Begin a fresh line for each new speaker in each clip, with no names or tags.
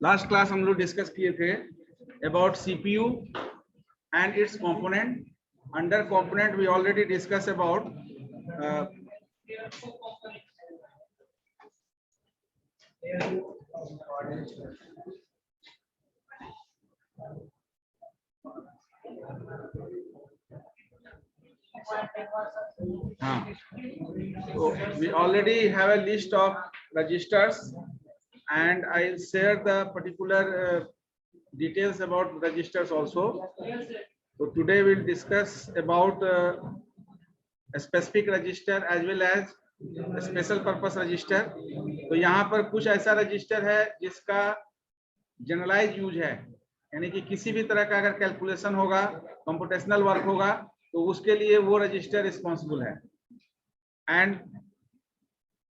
Last class हम लोग discuss किए थे about CPU and it's component. Under component we already discuss about so we already have a list of registers and I'll share the particular details about registers also. So today we'll discuss about a specific register as well as a special purpose register. तो यहाँ पर कुछ ऐसा register है जिसका generalise use है, यानी कि किसी भी तरह का अगर कैलकुलेशन होगा, कंप्यूटेशनल वर्क होगा, तो उसके लिए वो रजिस्टर रिस्पॉन्सिबल है. And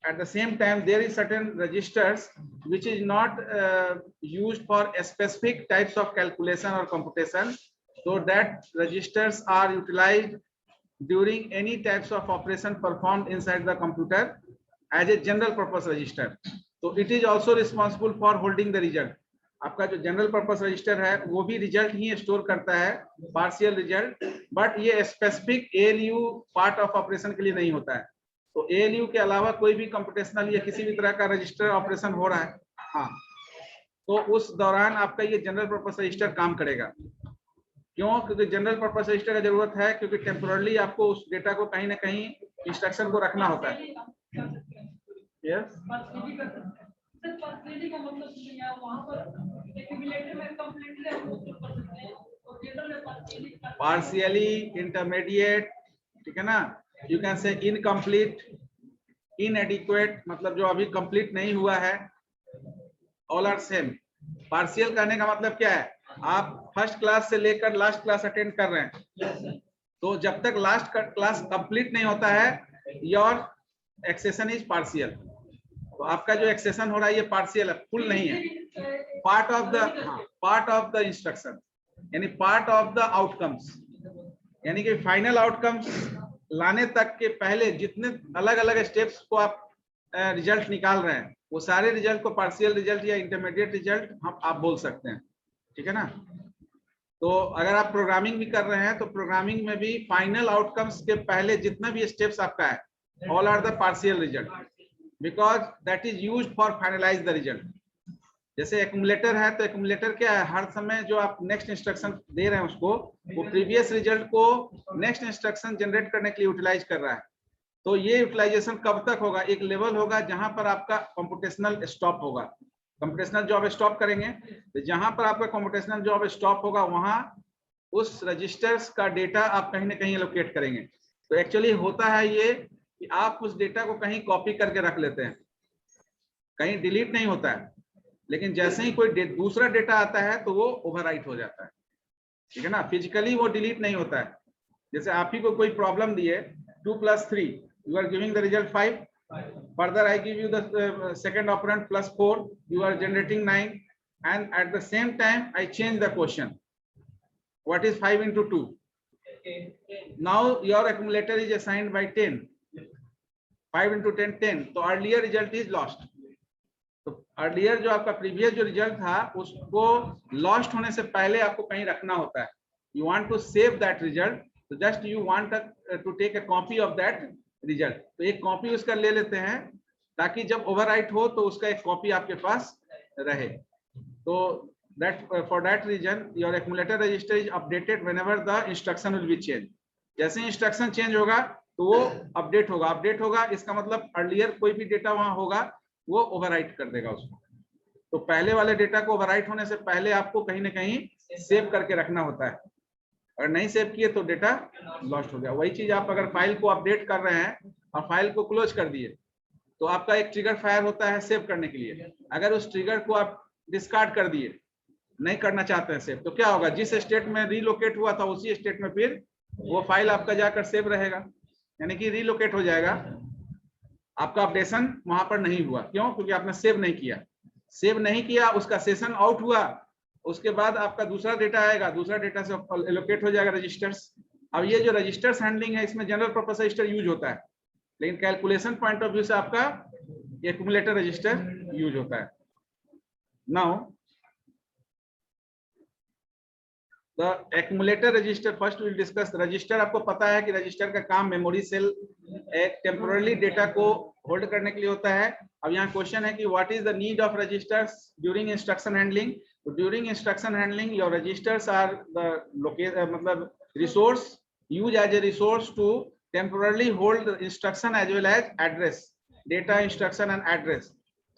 at the same time there is certain registers which is not used for a specific types of calculation or computation, so that registers are utilized during any types of operation performed inside the computer as a general purpose register. So it is also responsible for holding the result. आपका जो general purpose register है वो भी result ही store करता है, partial result, but ये specific ALU part of operation के लिए नहीं होता है. तो एएलयू के अलावा कोई भी कंप्यूटेशनल या किसी भी तरह का रजिस्टर ऑपरेशन हो रहा है, हाँ, तो उस दौरान आपका ये जनरल पर्पस रजिस्टर काम करेगा. क्यों? क्योंकि जनरल पर्पस रजिस्टर का जरूरत है क्योंकि टेम्पोरली आपको उस डेटा को कहीं ना कहीं इंस्ट्रक्शन को रखना होता है. यस, पार्शियली, इंटरमीडिएट, ठीक है ना, यू कैन से इनकम्प्लीट, इनएडिक्वेट, मतलब जो अभी कंप्लीट नहीं हुआ है, ऑल आर सेम. पार्शियल कहने का मतलब क्या है? आप फर्स्ट क्लास से लेकर लास्ट क्लास अटेंड कर रहे हैं, तो जब तक लास्ट क्लास कंप्लीट नहीं होता है योर एक्सेशन इज पार्शियल. तो आपका जो एक्सेशन हो रहा है ये पार्शियल है, फुल नहीं है. पार्ट ऑफ द इंस्ट्रक्शन, यानी पार्ट ऑफ द आउटकम्स, यानी कि फाइनल आउटकम्स लाने तक के पहले जितने अलग अलग स्टेप्स को आप रिजल्ट निकाल रहे हैं, वो सारे रिजल्ट को पार्शियल रिजल्ट या इंटरमीडिएट रिजल्ट हम आप बोल सकते हैं, ठीक है ना. तो अगर आप प्रोग्रामिंग भी कर रहे हैं तो प्रोग्रामिंग में भी फाइनल आउटकम्स के पहले जितना भी स्टेप्स आपका है, all are the partial result, because that is used for finalize the result. जैसे एक्यूमुलेटर है, तो एक्यूमुलेटर क्या है? हर समय जो आप नेक्स्ट इंस्ट्रक्शन दे रहे हैं उसको, वो प्रीवियस रिजल्ट को नेक्स्ट इंस्ट्रक्शन जनरेट करने के लिए यूटिलाइज कर रहा है. तो ये यूटिलाइजेशन कब तक होगा? एक लेवल होगा जहां पर आपका कंप्यूटेशनल स्टॉप होगा. कंप्यूटेशनल जॉब स्टॉप करेंगे, तो जहां पर आपका कंप्यूटेशनल जॉब स्टॉप होगा वहां उस रजिस्टर्स का डेटा आप कहीं ना कहीं एलोकेट करेंगे. तो एक्चुअली होता है ये कि आप उस डेटा को कहीं कॉपी करके रख लेते हैं, कहीं डिलीट नहीं होता है, लेकिन जैसे ही कोई दूसरा डेटा आता है तो वो ओवरराइट हो जाता है, ठीक है ना. फिजिकली वो डिलीट नहीं होता है. जैसे आप ही को कोई प्रॉब्लम दिए 2 + 3, you are giving the result 5, further I give you the second operand +4, you are generating 9, and at the same time I change the question. What is 5 into 2? Now your accumulator is assigned by 10. 5 into 10, 10. तो earlier result is lost. तो earlier जो आपका previous जो result था उसको lost होने से पहले आपको कहीं रखना होता है. You want to save that result, so just you want to take a copy of that result. तो एक कॉपी उसका ले लेते हैं ताकि जब ओवरराइट हो तो उसका एक कॉपी आपके पास रहे. तो that for that reason your accumulator register is updated whenever the instruction will be change. जैसे इंस्ट्रक्शन चेंज होगा तो वो अपडेट होगा. इसका मतलब अर्लियर कोई भी डेटा वहां होगा वो ओवरराइट कर देगा उसको. तो पहले वाले डेटा को ओवरराइट होने से पहले आपको कहीं ना कहीं सेव करके रखना होता है. अगर नहीं सेव किए तो डेटा लॉस्ट हो गया. वही चीज आप अगर फाइल को अपडेट कर रहे हैं और फाइल को क्लोज कर दिए तो आपका एक ट्रिगर फायर होता है सेव करने के लिए. अगर उस ट्रिगर को आप डिस्कार्ड कर दिए, नहीं करना चाहते हैं सेव, तो क्या होगा? जिस स्टेट में रीलोकेट हुआ था उसी स्टेट में फिर वो फाइल आपका जाकर सेव रहेगा, यानी कि रीलोकेट हो जाएगा. आपका अपडेशन वहां पर नहीं हुआ. क्यों? क्योंकि आपने सेव नहीं किया, उसका सेशन आउट हुआ, उसके बाद आपका दूसरा डेटा आएगा, दूसरा डेटा से एलोकेट हो जाएगा रजिस्टर्स. अब ये जो रजिस्टर्स हैंडलिंग है इसमें जनरल पर्पस रजिस्टर यूज होता है, लेकिन कैलकुलेशन पॉइंट ऑफ व्यू से आपका एक्यूमुलेटर रजिस्टर यूज होता है. Now the accumulator register, first will discuss register. आपको पता है कि रजिस्टर का काम मेमोरी सेल एक टेम्पोरली डेटा को होल्ड करने के लिए होता है। अब यहाँ क्वेश्चन है कि what is the need of registers during instruction handling. तो during instruction handling your registers are the मतलब resource use as a resource to temporarily hold instruction as well as address, data instruction and address.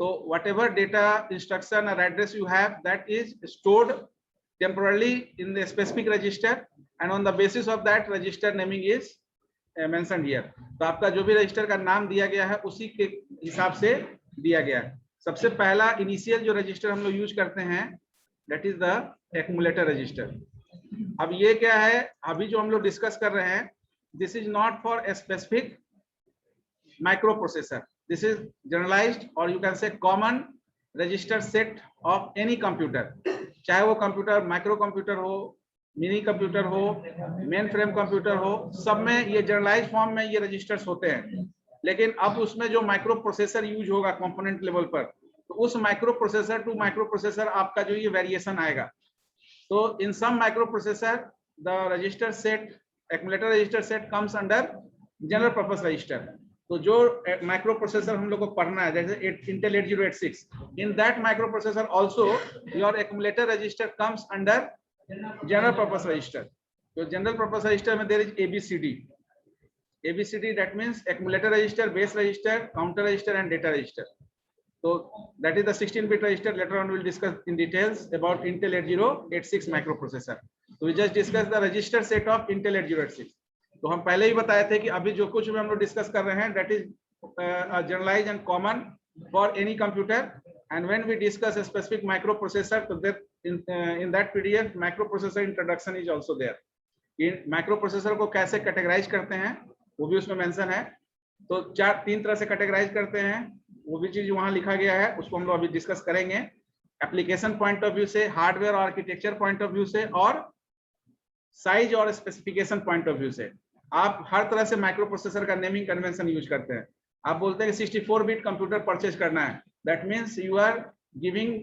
So whatever data instruction or address you have, that is stored temporarily in the specific register, and on the basis of that register naming is mentioned here. तो आपका जो भी register का नाम दिया गया है उसी के हिसाब से दिया गया है। सबसे पहला इनिशियल जो रजिस्टर हम लोग यूज करते हैं that is the accumulator register. अब ये क्या है, अभी जो हम लोग डिस्कस कर रहे हैं, this is not for a specific microprocessor. This is generalized or you can say common register set of any computer. चाहे वो कंप्यूटर माइक्रो कंप्यूटर हो, मिनी कंप्यूटर हो, मेन फ्रेम कंप्यूटर हो, सब में ये जनरलाइज फॉर्म में ये रजिस्टर्स होते हैं। लेकिन अब उसमें जो माइक्रो प्रोसेसर यूज होगा कंपोनेंट लेवल पर, तो उस microprocessor to microprocessor आपका जो ये वेरिएशन आएगा। तो in some microprocessor the register set, accumulator register set comes under general purpose register. तो जो माइक्रो प्रोसेसर हम लोग को पढ़ना है, जैसे Intel 8086, in that microprocessor also your accumulator register comes under general purpose register. तो general purpose register में there is ABCD, that means accumulator register, base register, counter register and data register. तो that is the 16-bit register. Later on we will discuss in details about Intel 8086 microprocessor. तो we just discuss the register set of Intel 8086। तो हम पहले ही बताए थे कि अभी जो कुछ भी हम लोग डिस्कस कर रहे हैं that is generalized and common for any computer, and when we discuss a specific microprocessor, तो that in that PDF microprocessor introduction is also there. In micro processor को कैसे कैटेगराइज करते हैं वो भी उसमें मेंशन है। तो तीन तरह से कैटेगराइज करते हैं, वो भी चीज वहां लिखा गया है, उसको हम लोग अभी डिस्कस करेंगे। एप्लीकेशन पॉइंट ऑफ व्यू से, हार्डवेयर और आर्किटेक्चर पॉइंट ऑफ व्यू से, और साइज और स्पेसिफिकेशन पॉइंट ऑफ व्यू से। आप हर तरह से माइक्रो प्रोसेसर का नेमिंग कन्वेंशन यूज करते हैं। आप बोलते हैं कि 64-bit कंप्यूटर परचेज करना है, that means you are giving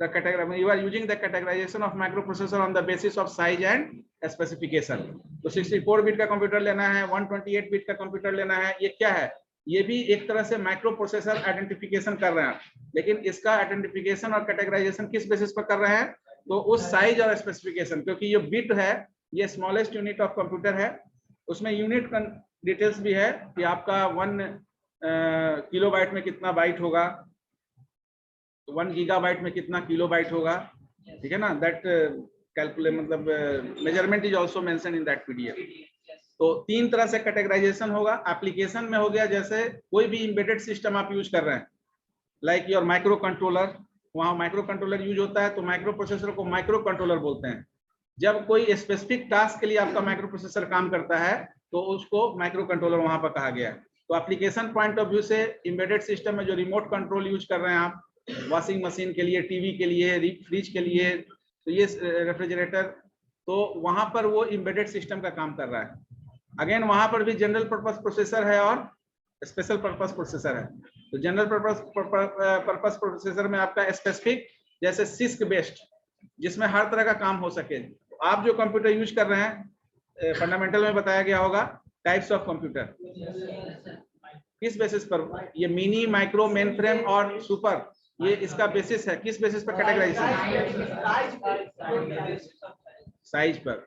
the category, you are using the categorization of microprocessor on the basis of size and specification. तो 64-bit का कंप्यूटर लेना है, 128-bit का कंप्यूटर लेना है, ये क्या है? ये भी एक तरह से माइक्रो प्रोसेसर आइडेंटिफिकेशन कर रहे हैं, लेकिन इसका आइडेंटिफिकेशन और कैटेगराइजेशन किस बेसिस पर कर रहे हैं? तो उस साइज और स्पेसिफिकेशन, क्योंकि ये बिट है, ये स्मॉलेस्ट यूनिट ऑफ कंप्यूटर है, उसमें यूनिट डिटेल्स भी है कि आपका 1 किलोबाइट में कितना बाइट होगा, 1 गीगाबाइट में कितना किलोबाइट होगा, ठीक है ना। दैट कैलकुलेट मतलब measurement is also mention in that PDF। तो तीन तरह से कैटेगराइजेशन होगा। एप्लीकेशन में हो गया, जैसे कोई भी एम्बेडेड सिस्टम आप यूज कर रहे हैं, लाइक योर माइक्रो कंट्रोलर, वहां माइक्रो कंट्रोलर यूज होता है, तो माइक्रो प्रोसेसर को माइक्रो कंट्रोलर बोलते हैं। जब कोई स्पेसिफिक टास्क के लिए आपका माइक्रो प्रोसेसर काम करता है तो उसको माइक्रो कंट्रोलर वहां पर कहा गया है। तो एप्लीकेशन पॉइंट ऑफ व्यू से एम्बेडेड सिस्टम में जो रिमोट कंट्रोल यूज कर रहे हैं आप, वॉशिंग मशीन के लिए, टीवी के लिए, फ्रिज के लिए, तो ये रेफ्रिजरेटर, तो वहां पर वो एम्बेडेड सिस्टम का काम कर रहा है। अगेन वहां पर भी जनरल पर्पस प्रोसेसर है और स्पेशल पर्पस प्रोसेसर है। तो जनरल पर्पस प्रोसेसर में आपका स्पेसिफिक, जैसे सिस्क बेस्ड, जिसमें हर तरह का काम हो सके। तो आप जो कंप्यूटर यूज कर रहे हैं, फंडामेंटल में बताया गया होगा टाइप्स ऑफ कंप्यूटर, किस बेसिस पर ये मिनी, माइक्रो, मेन फ्रेम और सुपर, ये इसका बेसिस है, किस बेसिस पर कैटेगराइजेशन है? साइज पर।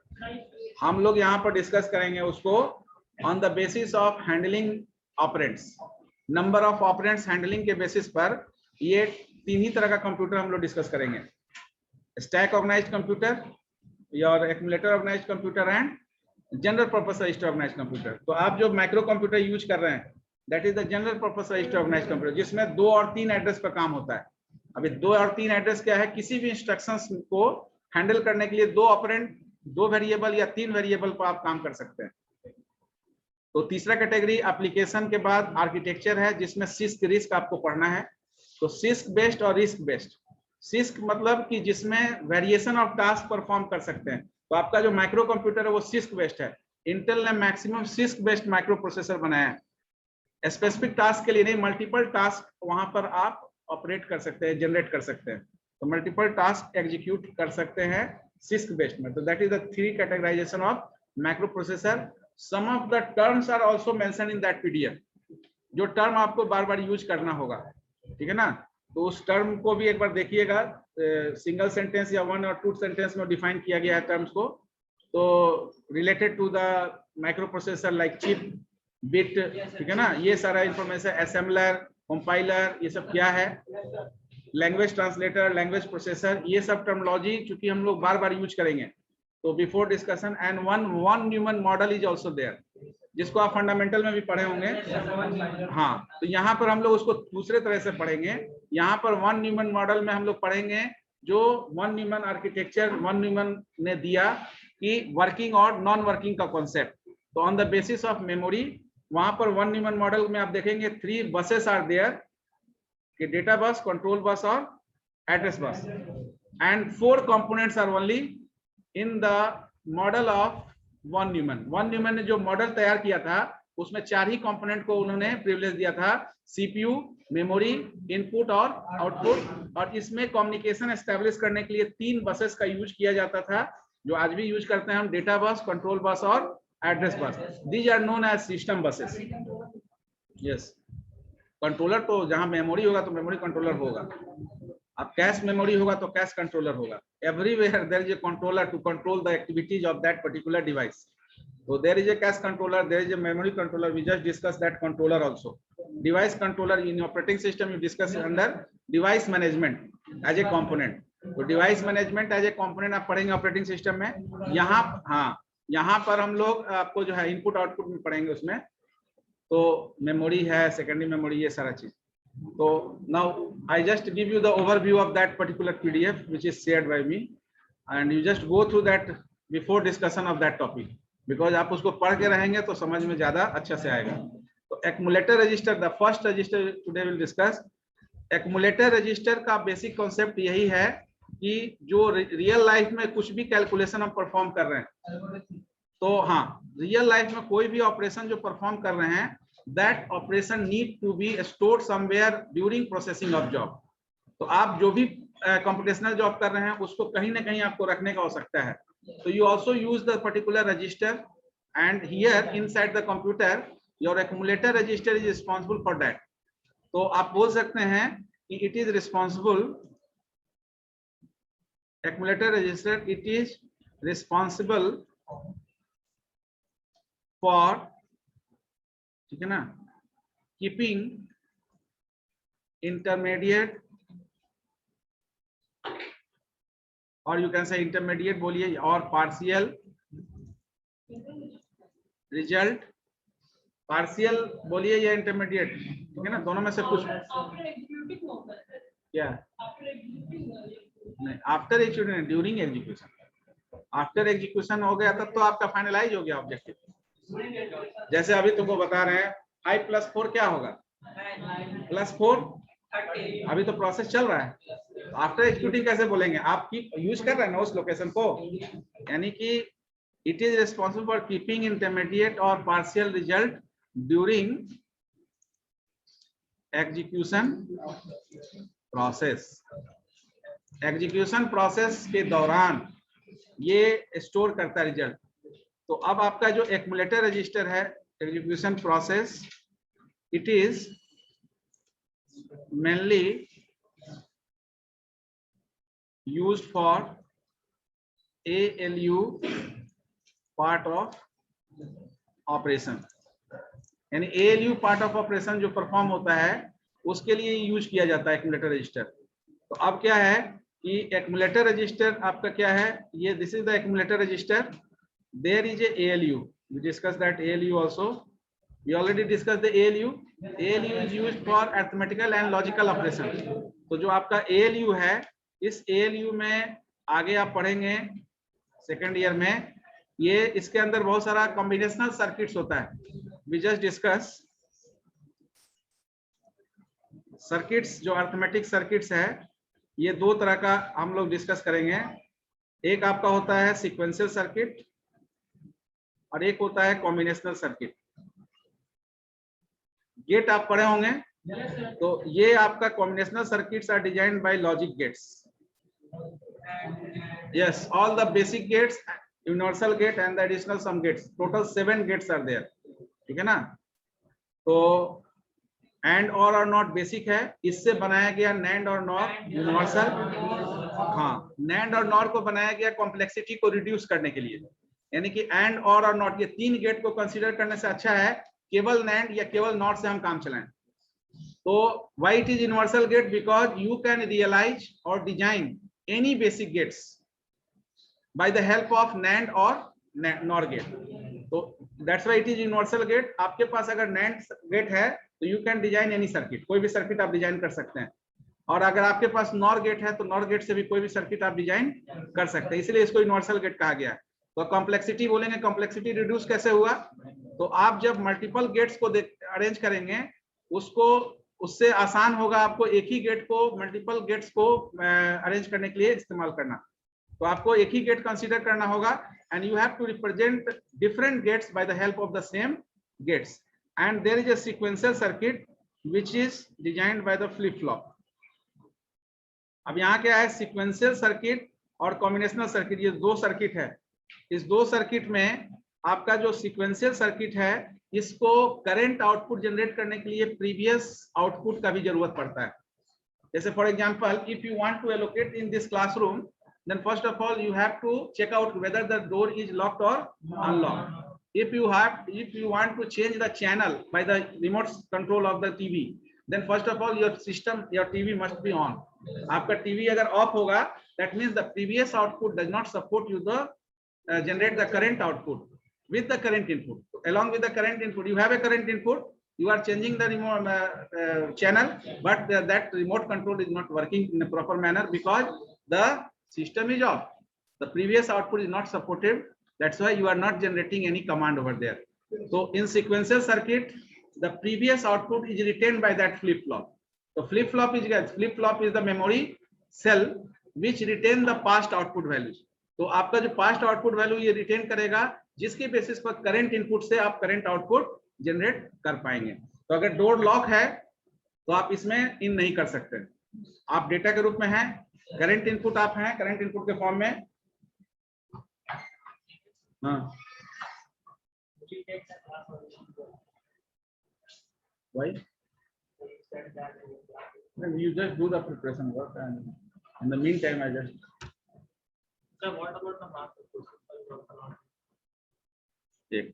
हम लोग यहाँ पर डिस्कस करेंगे उसको on the basis of handling operands, number of operands handling के बेसिस पर ये तीन ही तरह का कंप्यूटर हम लोग डिस्कस करेंगे। Stack organized computer, your accumulator organized computer and general purpose register organized computer. तो आप जो माइक्रो कंप्यूटर यूज कर रहे हैं that is the general purpose register organized computer, जिसमें 2 और 3 एड्रेस पर काम होता है। अभी 2 और 3 एड्रेस क्या है? किसी भी इंस्ट्रक्शंस को हैंडल करने के लिए 2 ऑपरेंड, 2 वेरिएबल या 3 वेरिएबल पर आप काम कर सकते हैं। तो तीसरा कैटेगरी एप्लीकेशन के बाद आर्किटेक्चर है, जिसमें सिस्क रिस्क आपको पढ़ना है। तो सिस्क बेस्ड और रिस्क बेस्ड। सिस्क मतलब कि जिसमें वेरिएशन ऑफ टास्क परफॉर्म कर सकते हैं। तो आपका जो माइक्रो कंप्यूटर है वो सिस्क बेस्ड है। इंटेल ने maximum six based micro processor बनाया है। स्पेसिफिक टास्क के लिए नहीं, मल्टीपल टास्क वहां पर आप ऑपरेट कर सकते हैं, जनरेट कर सकते हैं। तो मल्टीपल टास्क एग्जीक्यूट कर सकते हैं CISC based method. That is the 3 categorization of microprocessor. Some of the terms are also mentioned in that PDF. जो टर्म आपको बार बार यूज करना होगा, ठीक है ना, तो उस टर्म को भी एक बार देखिएगा. सिंगल सेंटेंस या 1 और 2 सेंटेंस में डिफाइन किया गया है टर्म्स को. तो related to the microprocessor like chip, bit, ठीक है ना, ये सारा इंफॉर्मेशन, असेंबलर, कंपाइलर, ये सब क्या है, लैंग्वेज ट्रांसलेटर, लैंग्वेज प्रोसेसर, ये सब टर्मिनोलॉजी चूंकि हम लोग बार बार यूज करेंगे. तो before discussion and von Neumann model is also there, जिसको आप फंडामेंटल में भी पढ़े होंगे. हाँ, तो यहाँ पर हम लोग उसको दूसरे तरह से पढ़ेंगे. यहाँ पर वन न्यूमन मॉडल में हम लोग पढ़ेंगे जो von Neumann architecture von Neumann ने दिया कि वर्किंग और नॉन वर्किंग का कॉन्सेप्ट. तो on the basis of memory, वहां पर वन न्यूमन मॉडल में आप देखेंगे 3 बसेस आर देयर, कि डेटा बस, कंट्रोल बस और address bus, and 4 components are only in the model of von Neumann. Von Neumann ने जो मॉडल तैयार किया था उसमें 4 ही कंपोनेंट को उन्होंने प्रिविलेज दिया था, सीपीयू, मेमोरी, इनपुट और आउटपुट. और इसमें कम्युनिकेशन एस्टेब्लिश करने के लिए 3 बसेस का यूज किया जाता था, जो आज भी यूज करते हैं हम, डेटा बस, कंट्रोल बस और address bus. These are known as system buses. Yes, controller तो जहां मेमोरी होगा तो मेमोरी कंट्रोलर होगा, अब कैश मेमोरी होगा तो कैश कंट्रोलर होगा. Everywhere there is a controller to control the activities of that particular device. So there is a cache controller, there is a memory controller. We just discussed that controller also. Device controller in operating system you discuss under device management as a component. तो device management as a component आप पढ़ेंगे operating system में. यहाँ हाँ, यहाँ पर हम लोग आपको जो है इनपुट आउटपुट में पढ़ेंगे उसमें. तो मेमोरी है, सेकेंडरी मेमोरी, ये सारा चीज. तो now I just give you the overview of that particular PDF which is shared by me, and you just go through that before discussion of that topic. Because आप उसको पढ़ के रहेंगे तो समझ में ज्यादा अच्छा से आएगा. तो accumulator register, the first resistor today will discuss. Accumulator register का बेसिक कॉन्सेप्ट यही है कि जो रियल लाइफ में कुछ भी कैलकुलेशन हम परफॉर्म कर रहे हैं, तो हाँ, रियल लाइफ में कोई भी ऑपरेशन जो परफॉर्म कर रहे हैं, that operation need to be stored somewhere during processing of job. तो आप जो भी कंप्यूटेशनल जॉब कर रहे हैं उसको कहीं ना कहीं आपको रखने का आवश्यकता है. So you also use the particular register, and here inside the computer your accumulator register is responsible for that. तो आप बोल सकते हैं कि it is responsible, accumulator register, it is responsible for, ठीक है ना, keeping intermediate, और यू कैन से इंटरमीडिएट बोलिए, और पार्शियल रिजल्ट, पार्शियल बोलिए या इंटरमीडिएट, ठीक है ना, दोनों में से कुछ. क्या नहीं, after execution, during execution. After execution हो गया तब तो आपका फाइनलाइज हो गया ऑब्जेक्टिव. जैसे अभी तुमको बता रहे हैं 5+4 क्या होगा, +4. अभी तो प्रोसेस चल रहा है. आफ्टर एग्जीक्यूटिंग कैसे बोलेंगे, आप कीप यूज कर रहे हैं ना उस लोकेशन को, यानी कि it is responsible for keeping intermediate और partial result during execution process. Execution process के दौरान ये स्टोर करता है रिजल्ट. तो अब आपका जो एक्यूमुलेटर रजिस्टर है, execution process, it is mainly used for ALU part of operation. यानी ALU part of operation जो परफॉर्म होता है उसके लिए यूज किया जाता है एक्यूमुलेटर रजिस्टर. तो अब क्या है कि एक्यूमुलेटर रजिस्टर आपका क्या है, ये this is the accumulator register. There is a ALU. We discussed that ALU also. We already discussed the ALU. ALU is used for arithmetical and logical operation. तो जो आपका ALU है, इस ALU में आगे आप पढ़ेंगे सेकेंड ईयर में, ये इसके अंदर बहुत सारा कॉम्बिनेशनल सर्किट्स होता है. We just discuss सर्किट्स, जो अरिथमेटिक सर्किट्स है, ये 2 तरह का हम लोग डिस्कस करेंगे. एक आपका होता है सीक्वेंशियल सर्किट और एक होता है कॉम्बिनेशनल सर्किट. गेट आप पढ़े होंगे, तो ये आपका combinational circuits are designed by logic gates. Yes, all the basic gates, universal gate and the additional some gates. Total 7 gates are there. ठीक है ना? तो एंड और नॉट बेसिक है, इससे बनाया गया नैंड और नॉर यूनिवर्सल। हाँ, नैंड और नॉर को बनाया गया कॉम्प्लेक्सिटी को रिड्यूस करने के लिए, यानी कि एंड और नॉट ये 3 गेट को कंसीडर करने से अच्छा है केवल नैंड या केवल नॉट से हम काम चलाएं। तो why it is universal gate? Because you can realize और design any basic gates by the help of NAND और नॉर गेट। तो that's why it is universal gate. आपके पास अगर नैंड गेट है तो you can design any circuit, कोई भी सर्किट आप डिजाइन कर सकते हैं, और अगर आपके पास नॉर गेट है तो नॉर गेट से भी कोई भी सर्किट आप डिजाइन कर सकते हैं, इसलिए इसको यूनिवर्सल गेट कहा गया है। तो कॉम्प्लेक्सिटी बोलेंगे, कॉम्प्लेक्सिटी रिड्यूस कैसे हुआ? तो आप जब मल्टीपल गेट्स को अरेंज करेंगे उसको, उससे आसान होगा आपको एक ही गेट को मल्टीपल गेट्स को अरेंज करने के लिए इस्तेमाल करना। तो आपको एक ही गेट कंसीडर करना होगा and you have to represent different gates by the help of the same gates, and there is a sequential circuit which is designed by the flip flop. अब यहाँ क्या है, सीक्वेंशियल सर्किट और combinational circuit, ये 2 circuit है। इस 2 circuit में आपका जो सीक्वेंशियल सर्किट है इसको करंट आउटपुट जनरेट करने के लिए प्रीवियस आउटपुट का भी जरूरत पड़ता है। जैसे for example, if you want to allocate in this classroom, then first of all you have to check out whether the door is locked or unlocked. If you want to change the channel by the remote control of the TV, then first of all your TV must be on. आपका TV अगर of होगा, that means the previous output does not support you the generate the current output with the current input. Along with the current input, you have a current input, you are changing the remote channel, but that remote control is not working in a proper manner because the system is off. The previous output is not supported. That's why you are not generating any command over there. So in sequential circuit, the previous output is retained by that flip flop. So flip flop is the memory cell which retain the past output values. तो आपका जो past output value ये retain करेगा, जिसके basis पर current input से आप current output generate कर पाएंगे। तो अगर डोर लॉक है तो आप इसमें इन नहीं कर सकते, आप डेटा के रूप में हैं, करंट इनपुट आप हैं, करंट इनपुट के फॉर्म में। हाँ, why? You just do the preparation work and in the meantime I just.
Sir, what about the master?
एक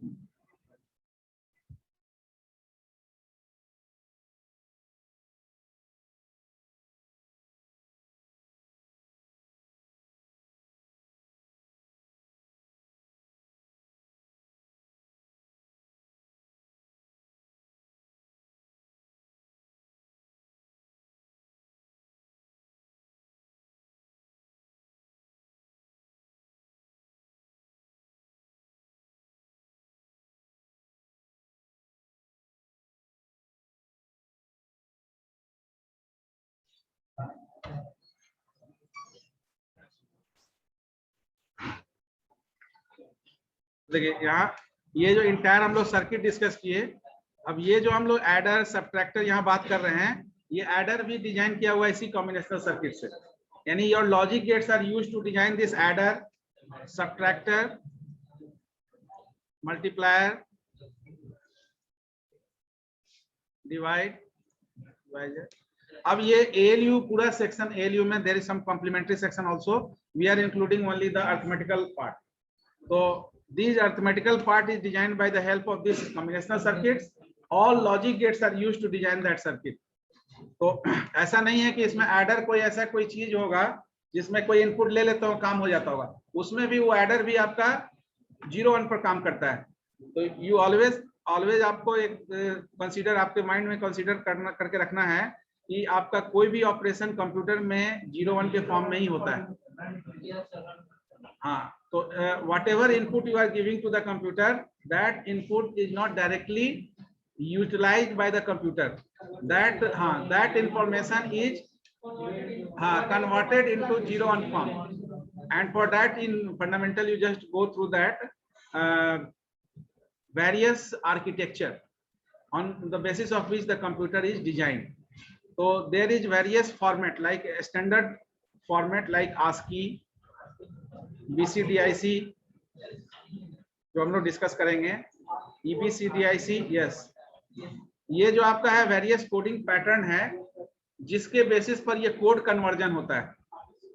देखिए यहाँ ये जो इंटायर हम लोग सर्किट डिस्कस किए, अब ये जो हम लोग एडर सबट्रैक्टर यहाँ बात कर रहे हैं, ये एडर भी डिजाइन किया हुआ है इसी कॉम्बिनेशनल सर्किट से, यानी your logic gates are used to design this adder, subtractor, multiplier, divide. अब ये ALU पूरा सेक्शन, ALU में there is some complementary section also, we are including only the arithmetical part. तो this arithmetical part is designed by the help of this combinational circuits. All logic gates are used to design that circuit. तो ऐसा नहीं है कि इसमें adder कोई ऐसा कोई चीज होगा जिसमें कोई इनपुट ले लेता हो काम हो जाता होगा, उसमें भी वो एडर भी आपका 0-1 पर काम करता है। तो यू ऑलवेज आपको एक कंसीडर, आपके माइंड में कंसीडर करके रखना है कि आपका कोई भी ऑपरेशन कंप्यूटर में 0-1 के फॉर्म में ही होता है। हाँ, तो whatever input you are giving to the computer, that input is not directly utilized by the computer. That information is converted into 0-1 form, and for that in fundamental you just go through that various architecture on the basis of which the computer is designed. So there is various format, like a standard format like ASCII, BCDIC जो हम लोग discuss करेंगे, EBCDIC, yes, ये जो आपका है various coding pattern है जिसके बेसिस पर ये कोड कन्वर्जन होता है।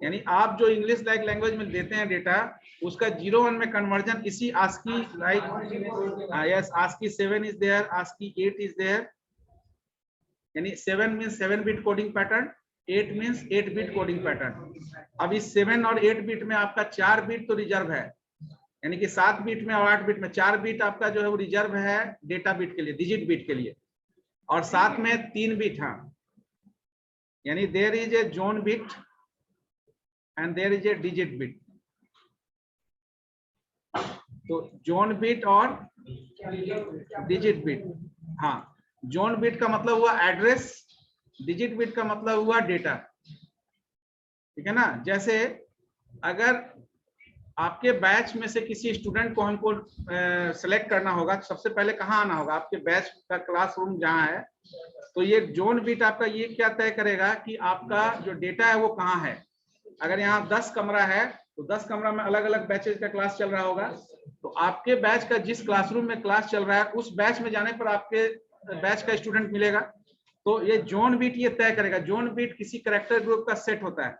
यानी आप जो इंग्लिश लाइक लैंग्वेज में देते हैं डेटा, उसका 0-1 में कन्वर्जन इसी ASCII like yes ASCII 7 is there, ASCII 8 is there, यानी 7 means 7 bit coding pattern, 8 means 8 bit coding pattern. अब इस 7 और 8 बिट में आपका 4 बिट तो रिजर्व है, यानी कि 7 बिट में और 8 बिट में 4 बिट आपका जो है वो रिजर्व है डेटा बिट के लिए, डिजिट बिट के लिए, और साथ में 3 बिट, हाँ, यानी there is a zone bit and there is a digit bit. तो जोन बिट और डिजिट बिट, हाँ, जोन बिट का मतलब हुआ एड्रेस, डिजिट बिट का मतलब हुआ डेटा, ठीक है ना। जैसे अगर आपके बैच में से किसी स्टूडेंट को हमको सेलेक्ट करना होगा, तो सबसे पहले कहाँ आना होगा, आपके बैच का क्लासरूम जहाँ है, तो ये जोन बिट आपका ये क्या तय करेगा कि आपका जो डेटा है वो कहाँ है। अगर यहाँ 10 कमरा है तो 10 कमरा में अलग अलग बैचेज का क्लास चल रहा होगा, तो आपके बैच का जिस क्लासरूम में क्लास चल रहा है उस बैच में जाने पर आपके बैच का स्टूडेंट मिलेगा। तो ये जोन बिट ये तय करेगा, जोन बिट किसी कैरेक्टर ग्रुप का सेट होता है,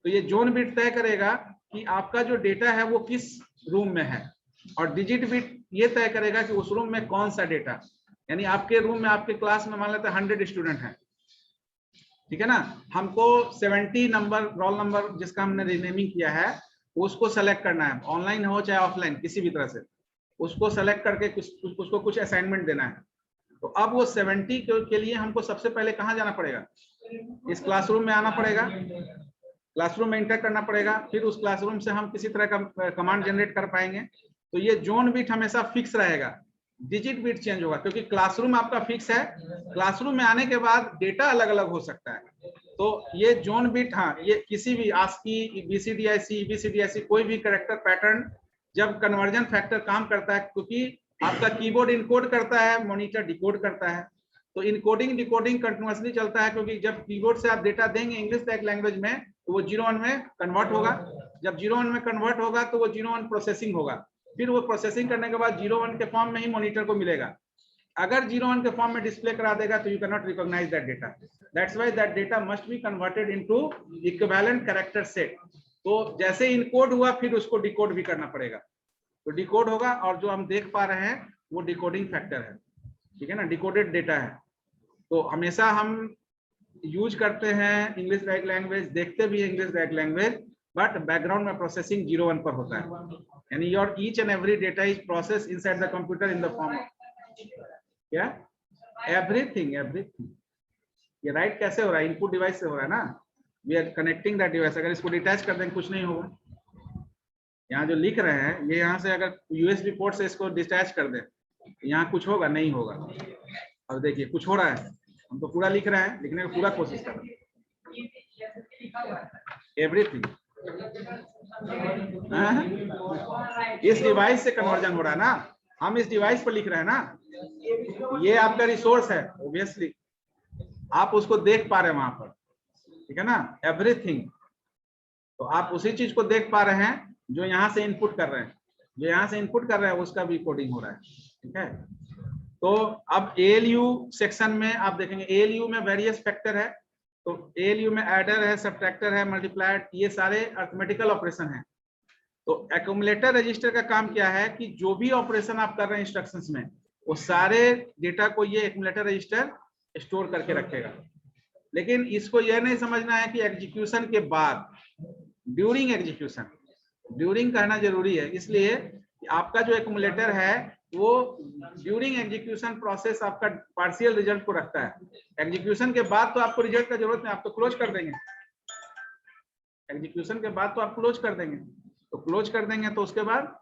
तो ये जोन बिट तय करेगा कि आपका जो डेटा है वो किस रूम में है, और डिजिट बिट ये तय करेगा कि उस रूम में कौन सा डेटा, यानी आपके रूम में आपके क्लास में मान लेते हैं 100 स्टूडेंट हैं, ठीक है ना, हमको 70 नंबर रोल नंबर जिसका हमने रीनेमिंग किया है उसको सेलेक्ट करना है, ऑनलाइन हो चाहे ऑफलाइन किसी भी तरह से, उसको सेलेक्ट करके उसको कुछ असाइनमेंट देना है। तो अब वो 70 के लिए हमको सबसे पहले कहाँ जाना पड़ेगा, इस क्लासरूम में आना पड़ेगा, क्लासरूम में इंटर करना पड़ेगा, फिर उस क्लासरूम से हम किसी तरह का कमांड जनरेट कर पाएंगे। तो ये जोन बिट हमेशा फिक्स रहेगा, डिजिट बिट चेंज होगा, क्योंकि क्लासरूम आपका फिक्स है, क्लासरूम में आने के बाद डेटा अलग अलग हो सकता है। तो ये जोन बिट, हाँ, ये किसी भी ASCII, BCDIC, EBCDIC कोई भी कैरेक्टर पैटर्न जब कन्वर्जन फैक्टर काम करता है, क्योंकि आपका कीबोर्ड इनकोड करता है, मॉनिटर डिकोड करता है, तो इनकोडिंग डिकोडिंग कंटिन्यूअसली चलता है, क्योंकि जब कीबोर्ड से आप डेटा देंगे इंग्लिश लैंग्वेज में तो वो 0-1 में कन्वर्ट होगा, जब 0-1 में कन्वर्ट होगा तो वो 0-1 प्रोसेसिंग होगा, फिर वो प्रोसेसिंग करने के बाद 0-1 के फॉर्म में ही मॉनिटर को मिलेगा। अगर 0-1 के फॉर्म में डिस्प्ले करा देगा तो you can not recognize that data, that's why that data must be converted into equivalent character set. तो जैसे इनकोड हुआ फिर उसको डिकोड भी करना पड़ेगा, तो डिकोड होगा, और जो हम देख पा रहे हैं वो डिकोडिंग फैक्टर है, ठीक है ना, डिकोडेड डेटा है। तो हमेशा हम यूज करते हैं इंग्लिश लैंग्वेज, देखते भी है इंग्लिश लैंग्वेज, बट बैकग्राउंड में प्रोसेसिंग 0-1 पर होता है, यानी your each and every data is process inside the computer in the form of क्या, एवरीथिंग। ये राइट कैसे हो रहा है, इनपुट डिवाइस से हो रहा है ना, we are connecting that device. अगर इसको डिटैच कर दें कुछ नहीं होगा, यहाँ जो लिख रहे हैं ये यहाँ से अगर USB पोर्ट से इसको डिटैच कर दें यहाँ कुछ होगा, नहीं होगा। अब देखिए कुछ हो रहा है, हम तो पूरा लिख रहे हैं, लिखने की पूरा कोशिश कर रहे हैं, एवरीथिंग। इस डिवाइस से कन्वर्जन हो रहा है ना, हम इस डिवाइस पर लिख रहे हैं ना, ये आपका रिसोर्स है, ऑब्वियसली आप उसको देख पा रहे हैं वहां पर, ठीक है ना, एवरीथिंग। तो आप उसी चीज को देख पा रहे हैं जो यहाँ से इनपुट कर रहे हैं, जो यहाँ से इनपुट कर रहे हैं उसका भी कोडिंग हो रहा है, ठीक है। तो अब ALU सेक्शन में आप देखेंगे, ALU में वेरियस फैक्टर है, तो ALU में एडर है, सब्ट्रैक्टर है, मल्टीप्लायर, ये सारे अरिथमेटिकल ऑपरेशन है। तो एक्यूमुलेटर रजिस्टर का काम क्या है कि जो भी ऑपरेशन आप कर रहे हैं इंस्ट्रक्शंस में, वो सारे डेटा को ये एक्यूमुलेटर रजिस्टर स्टोर करके रखेगा। लेकिन इसको यह नहीं समझना है कि एग्जीक्यूशन के बाद, ड्यूरिंग एग्जीक्यूशन, ड्यूरिंग कहना जरूरी है, इसलिए आपका जो एक्यूमुलेटर है वो ड्यूरिंग एग्जीक्यूशन प्रोसेस आपका पार्शियल रिजल्ट को रखता है। एग्जीक्यूशन के बाद तो आपको रिजल्ट का जरूरत नहीं, आप तो क्लोज कर देंगे, एग्जीक्यूशन के बाद तो आप क्लोज कर देंगे, तो क्लोज कर देंगे तो उसके बाद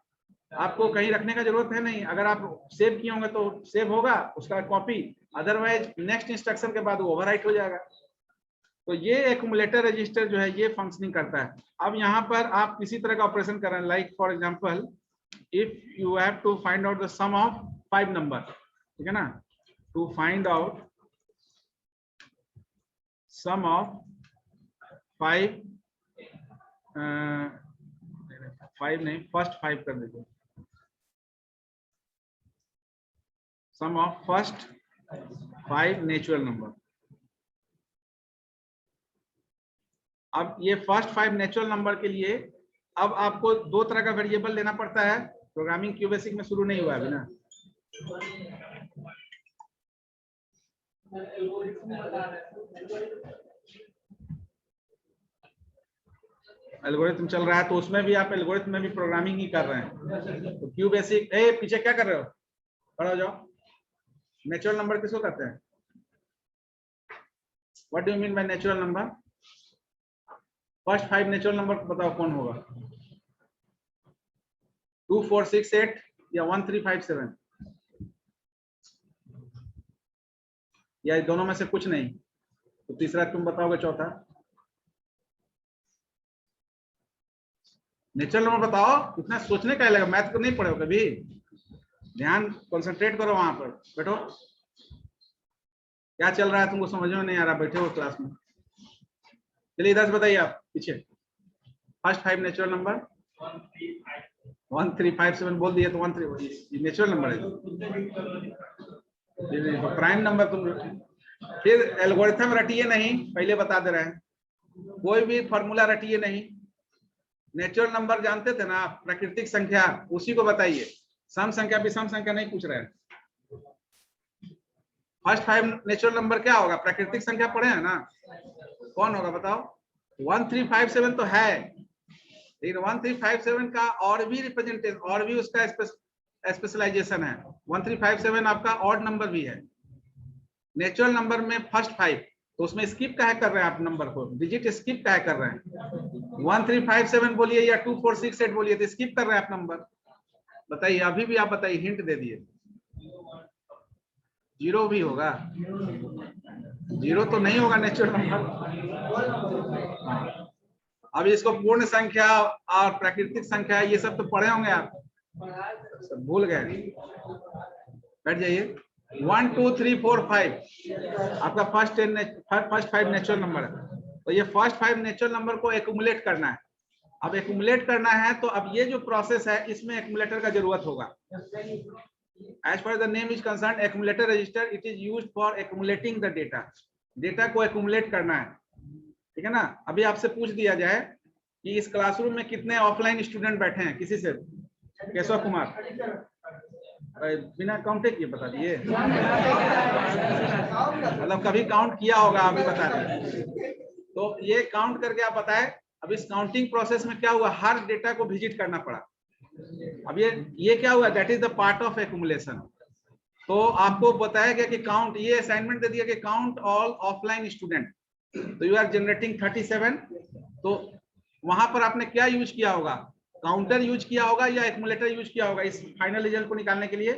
आपको कहीं रखने का जरूरत है नहीं। अगर आप सेव किए होंगे तो सेव होगा उसका कॉपी, अदरवाइज नेक्स्ट इंस्ट्रक्शन के बाद वो ओवरराइट हो जाएगा। तो ये एक्यूमुलेटर रजिस्टर जो है ये फंक्शनिंग करता है। अब यहाँ पर आप किसी तरह का ऑपरेशन कर रहे हैं, like for example if you have to find out the sum of 5 number, ठीक है ना, to find out sum of 5 5 नहीं, फर्स्ट 5 कर दीजिए। Sum of first 5 natural number. अब ये फर्स्ट 5 नेचुरल नंबर के लिए अब आपको दो तरह का वेरिएबल लेना पड़ता है। प्रोग्रामिंग क्यूबेसिक में शुरू नहीं हुआ अभी ना। एल्गोरिथम चल रहा है तो उसमें भी आप एल्गोरिथम में भी प्रोग्रामिंग ही कर रहे हैं। तो क्यूबेसिक, पीछे क्या कर रहे हो, खड़े हो जाओ। नेचुरल नंबर किसको कहते हैं? What do you mean by natural number? First 5 natural number बताओ कौन होगा? 2 4 6 8 या 1 3 5 7 या दोनों में से कुछ नहीं? तो तीसरा तुम बताओगे, चौथा? नेचुरल नंबर बताओ। इतना सोचने का लगा, मैथ को नहीं पढ़े हो कभी? ध्यान कंसंट्रेट करो, वहां पर बैठो। क्या चल रहा है तुमको समझ में नहीं आ रहा, बैठे हो क्लास में। चलिए इधर से बताइए आप पीछे। फर्स्ट 5 नेचुरल नंबर 1 3 5 7 बोल दिए तो 1 3 नेचुरल नंबर है। तो प्राइम नंबर तुम फिर एल्गोरिथम रटिए नहीं, पहले बता दे रहे हैं। कोई भी फॉर्मूला रटिए नहीं। नेचुरल नंबर जानते थे ना, प्राकृतिक संख्या, उसी को बताइए। सम संख्या विषम संख्या नहीं पूछ रहे हैं। फर्स्ट 5 नेचुरल नंबर क्या होगा? प्राकृतिक संख्या पढ़े हैं ना? कौन होगा बताओ? 1 3 5 7 तो है, लेकिन 1 3 5 7 का और भी रिप्रेजेंटेशन, और भी उसका स्पेशलाइजेशन है। 1 3 5 7 आपका ऑड नंबर भी है। नेचुरल नंबर में फर्स्ट 5, तो उसमें स्किप काहे कर रहे हैं आप? नंबर को डिजिट स्किप काहे कर रहे हैं? 1 3 5 7 बोलिए या 2 4 6 8 बोलिए, तो स्किप कर रहे हैं आप नंबर। बताइए, अभी भी आप बताइए, हिंट दे दिए। 0 भी होगा? 0 तो नहीं होगा नेचुरल नंबर। अभी इसको पूर्ण संख्या और प्राकृतिक संख्या ये सब तो पढ़े होंगे आप, सब भूल गए। बैठ जाइए। 1 2 3 4 5 आपका फर्स्ट 5 नेचुरल नंबर है। तो ये फर्स्ट 5 नेचुरल नंबर को एक्युमुलेट करना है। अब एक्युमुलेट करना है तो अब ये जो प्रोसेस है इसमें एक्युमुलेटर का जरूरत होगा। As far as the name is concerned, accumulator register, it is used for accumulating the data. Data को एक्युमुलेट करना है, ठीक है ना? अभी आपसे पूछ दिया जाए कि इस क्लासरूम में कितने ऑफलाइन स्टूडेंट बैठे हैं, किसी से? केशव कुमार, बिना काउंटे किए बता दिए। मतलब कभी काउंट किया होगा, अभी बता दिए। तो ये काउंट करके आप बताएं। अब इस काउंटिंग प्रोसेस में क्या हुआ? हर डेटा को विजिट करना पड़ा। अब ये क्या हुआ? That is the part of accumulation. तो आपको बताया गया कि काउंट, ये असाइनमेंट दे दिया कि काउंट ऑल ऑफलाइन स्टूडेंट। तो यू आर जनरेटिंग 37। तो वहां पर आपने क्या यूज किया होगा? काउंटर यूज किया होगा या एक्युमुलेटर यूज किया होगा इस फाइनल रिजल्ट को निकालने के लिए?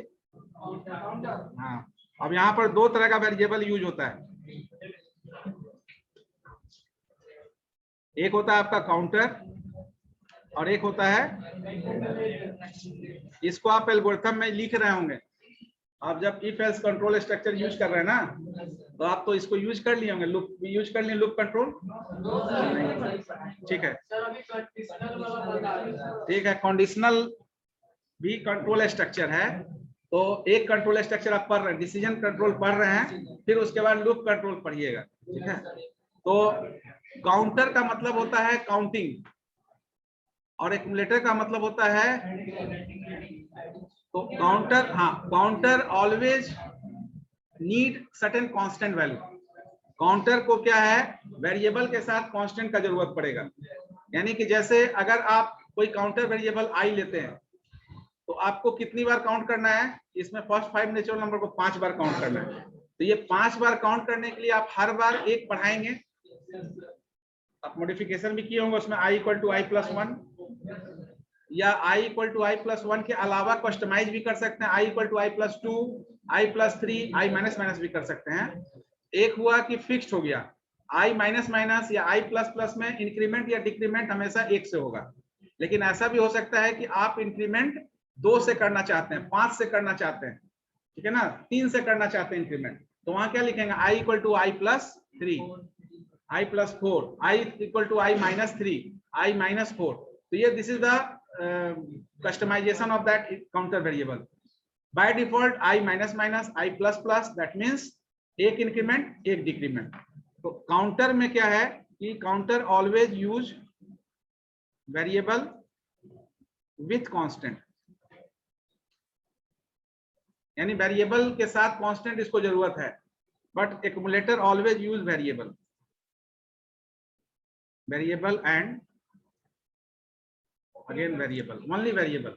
हाँ। अब यहाँ पर दो तरह का वेरिएबल यूज होता है। एक होता है आपका काउंटर और एक होता है, इसको आप एल्गोरिथम में लिख रहे होंगे। आप जब if else control structure use कर रहे हैं ना, तो आप तो इसको यूज कर लिए होंगे, लूप यूज कर लिए, लूप कंट्रोल। ठीक है, ठीक है। कंडीशनल भी कंट्रोल स्ट्रक्चर है। तो एक कंट्रोल स्ट्रक्चर आप पढ़ रहे हैं, डिसीजन कंट्रोल पढ़ रहे हैं, फिर उसके बाद लूप कंट्रोल पढ़िएगा, ठीक है? तो काउंटर का मतलब होता है काउंटिंग और एक्युमुलेटर का मतलब होता है, तो काउंटर, हाँ, counter always need certain constant value. Counter को क्या है? वेरिएबल के साथ कांस्टेंट का जरूरत पड़ेगा। यानी कि जैसे अगर आप कोई काउंटर वेरिएबल आई लेते हैं तो आपको कितनी बार काउंट करना है? इसमें फर्स्ट 5 नेचुरल नंबर को 5 बार काउंट करना है। तो ये 5 बार काउंट करने के लिए आप हर बार एक बढ़ाएंगे। आप मॉडिफिकेशन भी किए होंगे उसमें, i = i + 1 या i = i + 1 के अलावा कस्टमाइज भी कर सकते हैं। i = i + 2, i + 3, i - भी कर सकते हैं। एक हुआ कि फिक्स्ड हो गया, i - या i ++ में इंक्रीमेंट या डिक्रीमेंट हमेशा 1 से होगा। लेकिन ऐसा भी हो सकता है कि आप इंक्रीमेंट 2 से करना चाहते हैं, 5 से करना चाहते हैं, ठीक है ना, 3 से करना चाहते हैं इंक्रीमेंट, तो वहां क्या लिखेंगे? i = i + 3, i + 4, i = i - 3, i - 4। तो ये this is the customization of that counter variable. By default I minus minus I plus plus, that means एक इंक्रीमेंट एक डिक्रीमेंट. तो काउंटर में क्या है कि counter always use variable with constant, यानी वेरिएबल के साथ कांस्टेंट इसको जरूरत है, but accumulator always use variable and again variable, only variable.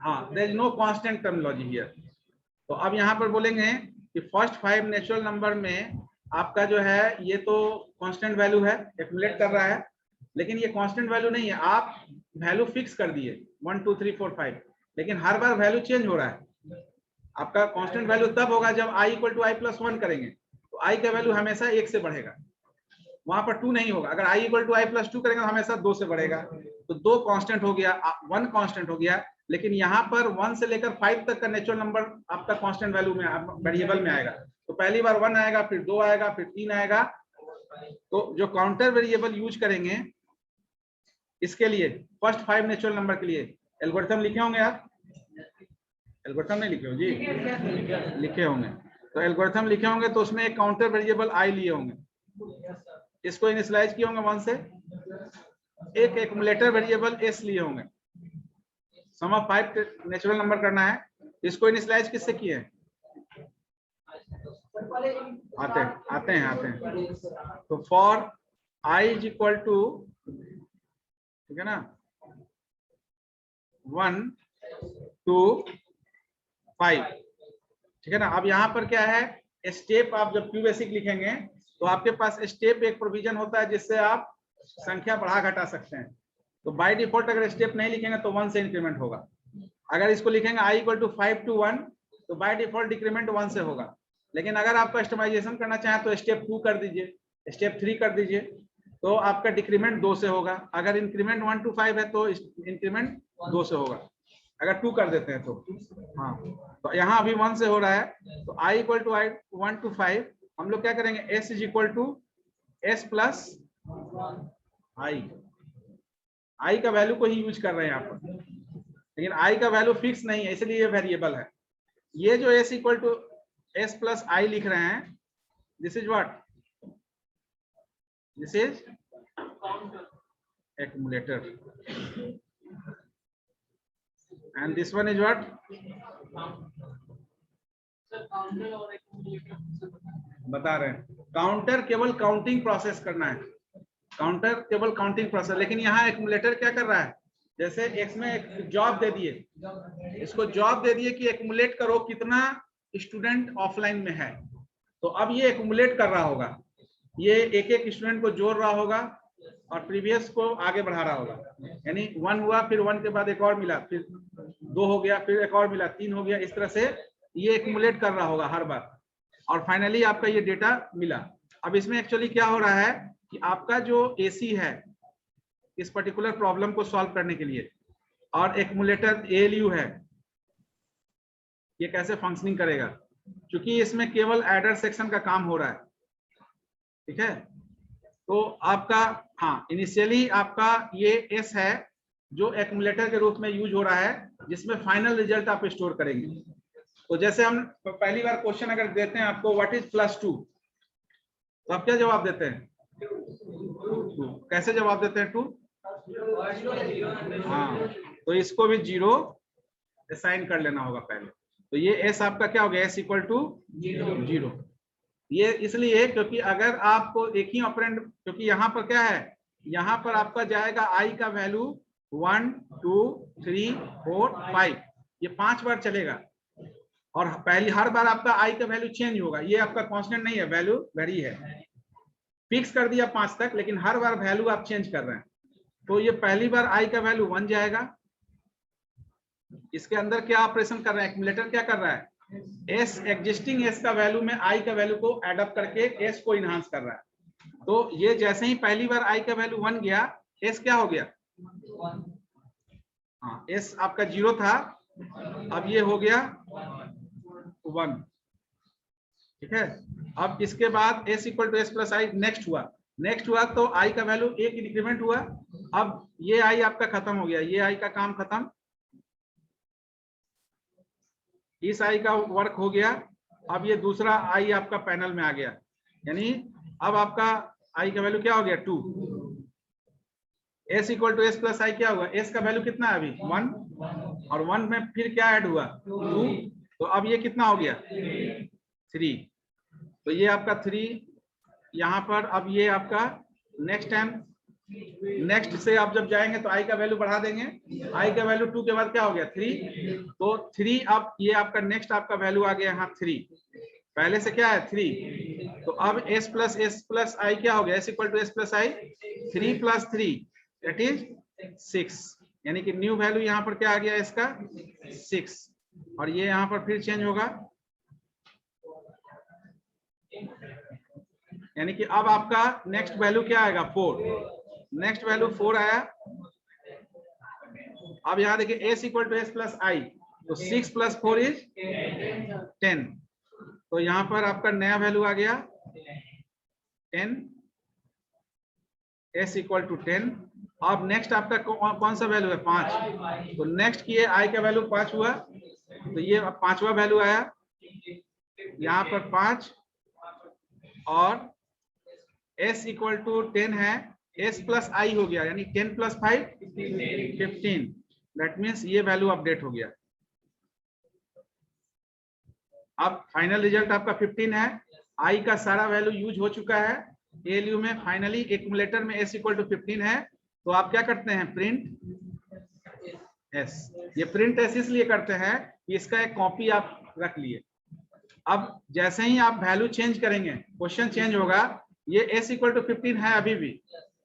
हाँ, there is no constant terminology here. तो अब यहाँ पर बोलेंगे कि फर्स्ट 5 नेचुरल नंबर में आपका जो है ये तो कांस्टेंट वैल्यू है, एक्यूमुलेट कर रहा है, लेकिन ये कांस्टेंट वैल्यू नहीं है. आप वैल्यू फिक्स कर दिए 1 2 3 4 5, लेकिन हर बार वैल्यू चेंज हो रहा है. आपका कांस्टेंट वैल्यू तब होगा जब i इक्वल टू i+1 करेंगे, तो i का वैल्यू हमेशा 1 से बढ़ेगा, वहां पर 2 नहीं होगा. अगर i इक्वल टू i+2 करेंगे तो हमेशा 2 से बढ़ेगा. तो 2 कांस्टेंट हो गया, 1 कांस्टेंट हो गया. लेकिन यहाँ पर 1 से लेकर 5 तक का नेचुरल नंबर आपका कांस्टेंट वैल्यू में वेरिएबल में आएगा. तो पहली बार 1 आएगा, फिर 2 आएगा, फिर 3 आएगा. तो जो काउंटर वेरिएबल यूज करेंगे इसके लिए फर्स्ट 5 नेचुरल नंबर के लिए एल्गोरिथम लिखे होंगे आप? एल्गोरिथम नहीं लिखे हो जी? लिखे होंगे. तो एल्गोरिथम लिखे होंगे तो उसमें एक काउंटर वेरिएबल i लिए होंगे, इसको इनिशियलाइज किए होंगे 1 से. एक एक्यूमुलेटर वेरिएबल s लिए होंगे. सम ऑफ 5 नेचुरल नंबर करना है, इसको इनिशियलाइज किससे किए हैं? आते हैं. तो for i is equal to, ठीक है ना, 1 2 5, ठीक है ना. अब यहाँ पर क्या है, स्टेप आप जब क्यू बेसिक लिखेंगे तो आपके पास स्टेप एक प्रोविजन होता है जिससे आप संख्या बढ़ा घटा सकते हैं. तो बाय डिफॉल्ट अगर स्टेप नहीं लिखेंगे तो 1 से इंक्रीमेंट होगा. अगर इसको लिखेंगे i इक्वल टू 5 to 1 तो बाय डिफॉल्ट डिक्रीमेंट 1 से होगा. लेकिन अगर आप कस्टमाइजेशन करना चाहें तो स्टेप 2 कर दीजिए, स्टेप 3 कर दीजिए, तो आपका डिक्रीमेंट 2 से होगा. अगर इंक्रीमेंट 1 to 5 है तो इंक्रीमेंट 2 से होगा, अगर 2 कर देते हैं तो. हाँ, तो यहाँ अभी 1 से हो रहा है. तो i इक्वल टू 1 to 5 हम लोग क्या करेंगे, s is equal to s plus i का वैल्यू को ही यूज कर रहे हैं यहाँ पर, लेकिन i का वैल्यू फिक्स नहीं है इसलिए ये वेरिएबल है. ये जो s equal to s plus i लिख रहे हैं, this is what, this is accumulator, and this one is what, बता रहे हैं. काउंटर केवल काउंटिंग प्रोसेस करना है, काउंटर केवल काउंटिंग प्रोसेस. लेकिन यहाँ एक्यूमुलेटर क्या कर रहा है, जैसे x में एक जॉब दे दिए, इसको जॉब दे दिए कि एक्यूमुलेट करो कितना स्टूडेंट ऑफलाइन में है. तो अब ये एक्यूमुलेट कर रहा होगा, ये एक एक स्टूडेंट को जोड़ रहा होगा और प्रीवियस को आगे बढ़ा रहा होगा. यानी 1 हुआ, फिर 1 के बाद एक और मिला, फिर 2 हो गया, फिर एक और मिला, 3 हो गया. इस तरह से ये एक्यूमुलेट कर रहा होगा हर बार, और फाइनली आपका ये डेटा मिला. अब इसमें एक्चुअली क्या हो रहा है कि आपका जो AC है इस पर्टिकुलर प्रॉब्लम को सॉल्व करने के लिए, और एक्यूमुलेटर ALU है, ये कैसे फंक्शनिंग करेगा, क्योंकि इसमें केवल एडर सेक्शन का काम हो रहा है. ठीक है, तो आपका, हाँ, इनिशियली आपका ये S है जो एक्यूमुलेटर के रूप में यूज हो रहा है, जिसमें फाइनल रिजल्ट आप स्टोर करेंगे. तो जैसे हम पहली बार क्वेश्चन अगर देते हैं आपको व्हाट इज +2, तो आप क्या जवाब देते हैं, 2. कैसे जवाब देते हैं, 2. हाँ, तो इसको भी 0 असाइन कर लेना होगा पहले. तो ये S आपका क्या हो गया, S इक्वल टू 0. ये इसलिए क्योंकि अगर आपको एक ही ऑपरेंड, क्योंकि यहाँ पर क्या है, यहाँ पर आपका जाएगा i का वैल्यू 1 2 3 4 5, ये 5 बार चलेगा, और पहली हर बार आपका i का वैल्यू चेंज होगा. ये आपका कांस्टेंट नहीं है, वैल्यू वेरी है, फिक्स कर दिया 5 तक, लेकिन हर बार वैल्यू आप चेंज कर रहे हैं. तो ये पहली बार i का वैल्यू 1 जाएगा. इसके अंदर क्या ऑपरेशन कर रहा है, एक्यूमुलेटर क्या कर रहा है, s एग्जिस्टिंग s का वैल्यू में i का वैल्यू को एड अप करके s को इनहांस कर रहा है. तो ये जैसे ही पहली बार i का वैल्यू 1 गया, s क्या हो गया, हाँ, s आपका 0 था, अब ये हो गया 1. ठीक है, अब इसके बाद s equal to s plus i next हुआ, नेक्स्ट हुआ तो आई का वैल्यू एक इंक्रीमेंट हुआ, अब ये आई आपका खत्म हो गया, ये आई का काम खत्म, इस आई का वर्क हो गया, अब ये दूसरा आई आपका पैनल में आ गया, यानी अब आपका आई का वैल्यू क्या हो गया 2, s equal to S plus I क्या हुआ, s का वैल्यू कितना है अभी 1 और 1 में फिर क्या ऐड हुआ 2, तो अब ये कितना हो गया 3, तो ये आपका 3 यहाँ पर, अब ये आपका नेक्स्ट टाइम नेक्स्ट से आप जब जाएंगे तो आई का वैल्यू बढ़ा देंगे, आई का वैल्यू 2 के बाद क्या हो गया 3, तो 3 अब ये आपका नेक्स्ट आपका वैल्यू आ गया यहाँ 3, पहले से क्या है 3, तो अब s प्लस आई क्या हो गया, s equal to S plus I 3 plus 3 that is 6, यानी कि न्यू वैल्यू यहाँ पर क्या आ गया इसका 6, और ये यहाँ पर फिर चेंज होगा, यानी कि अब आपका नेक्स्ट वैल्यू क्या आएगा 4, नेक्स्ट वैल्यू 4 आया, अब यहाँ देखिए s equal to S plus I, तो 6 प्लस 4 इज 10, तो यहाँ पर आपका नया वैल्यू आ गया 10, s इक्वल टू 10, अब नेक्स्ट आपका कौन सा वैल्यू है 5, तो नेक्स्ट की आई का वैल्यू 5 हुआ, तो ये पांचवा वैल्यू आया यहाँ पर 5, और s इक्वल टू 10 है, s प्लस आई हो गया, यानी 10 प्लस 5 15, दैट मीन्स ये वैल्यू अपडेट हो गया, अब फाइनल रिजल्ट आपका 15 है, i का सारा वैल्यू यूज हो चुका है ALU में, फाइनली एक्यूमुलेटर में s इक्वल टू 15 है, तो आप क्या करते हैं प्रिंट s, ये प्रिंट s इसलिए करते हैं कि इसका एक कॉपी आप रख लिए, अब जैसे ही आप वैल्यू चेंज करेंगे क्वेश्चन चेंज होगा, ये s इक्वल टू 15 है अभी भी,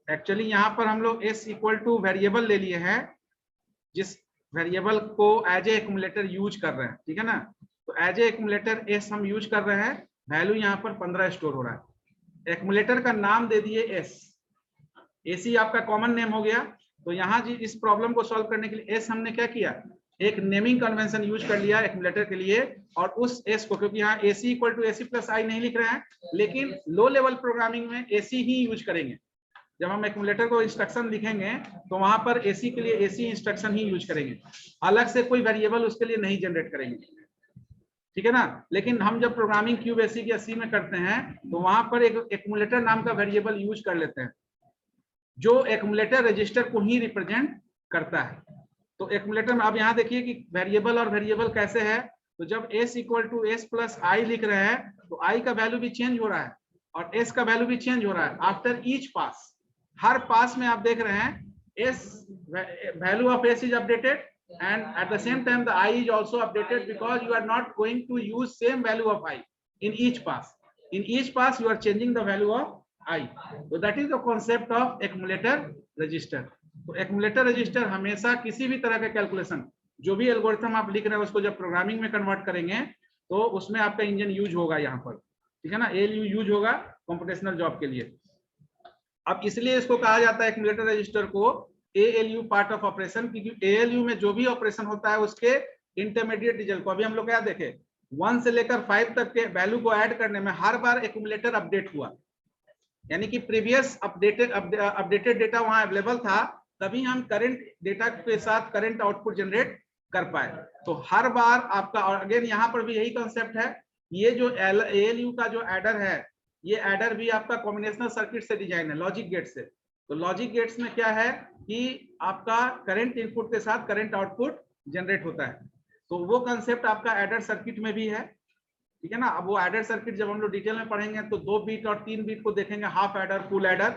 एक्चुअली यहाँ पर हम लोग s इक्वल टू वेरिएबल ले लिए हैं, जिस वेरिएबल को एज ए एक्यूमुलेटर यूज कर रहे हैं, ठीक है ना, तो एज ए एक्यूमुलेटर s हम यूज कर रहे हैं, वैल्यू यहाँ पर 15 स्टोर हो रहा है, एक्यूमुलेटर का नाम दे दिए s, ac आपका कॉमन नेम हो गया, तो यहाँ जी इस प्रॉब्लम को सॉल्व करने के लिए s हमने क्या किया, एक नेमिंग कन्वेंशन यूज कर लिया एक्यूमुलेटर के लिए, और उस s को, क्योंकि यहाँ ac equal to ac plus I नहीं लिख रहे हैं, लेकिन लो लेवल प्रोग्रामिंग में ac ही यूज करेंगे, जब हम एक्यूमुलेटर को इंस्ट्रक्शन लिखेंगे तो वहां पर ac के लिए ac इंस्ट्रक्शन ही यूज करेंगे, अलग से कोई वेरिएबल उसके लिए नहीं जनरेट करेंगे, ठीक है ना, लेकिन हम जब प्रोग्रामिंग क्यूब ac या c में करते हैं तो वहां पर एक एक्यूमुलेटर नाम का वेरिएबल यूज कर लेते हैं, जो एक्यूमुलेटर रजिस्टर को ही रिप्रेजेंट करता है, तो एक्यूमुलेटर में अब यहाँ देखिए कि वेरिएबल और वेरिएबल कैसे है, तो जब s equal to S plus I लिख रहे हैं तो i का वैल्यू भी चेंज हो रहा है और s का वैल्यू भी चेंज हो रहा है आफ्टर ईच पास, हर पास में आप देख रहे हैं s value of s is updated and at the same time the I is also updated because you are not going to use same value of I in each pass. In each pass you are changing the value of I. So that is the concept of accumulator register. तो accumulator register हमेशा किसी भी तरह का calculation, जो भी algorithm आप लिख रहे हैं उसको जब प्रोग्रामिंग में कन्वर्ट करेंगे तो उसमें आपका इंजन यूज होगा यहाँ पर, ठीक है ना, ALU यूज होगा कंप्यूटेशनल जॉब के लिए। अब इसलिए इसको कहा जाता है accumulator register को ALU पार्ट ऑफ ऑपरेशन, क्योंकि ALU में जो भी ऑपरेशन होता है उसके इंटरमीडिएट रिजल्ट को, अभी हम लोग क्या देखे 1 से लेकर 5 तक के वैल्यू को ऐड करने में हर बार एक्यूमुलेटर अपडेट हुआ, यानी कि प्रीवियस अपडेटेड डेटा वहां अवेलेबल था, तभी हम करंट डेटा के साथ करंट आउटपुट जनरेट कर पाए, तो हर बार आपका, और अगेन यहाँ पर भी यही कंसेप्ट है, ये जो ALU का जो एडर है, ये एडर भी आपका कॉम्बिनेशनल सर्किट से डिजाइन है, लॉजिक गेट से, तो लॉजिक गेट्स में क्या है कि आपका करंट इनपुट के साथ करंट आउटपुट जनरेट होता है, तो वो कंसेप्ट आपका एडर सर्किट में भी है, ठीक है ना। अब वो एडर सर्किट जब हम लोग डिटेल में पढ़ेंगे तो 2 बीट और 3 बीट को देखेंगे, हाफ एडर फुल एडर,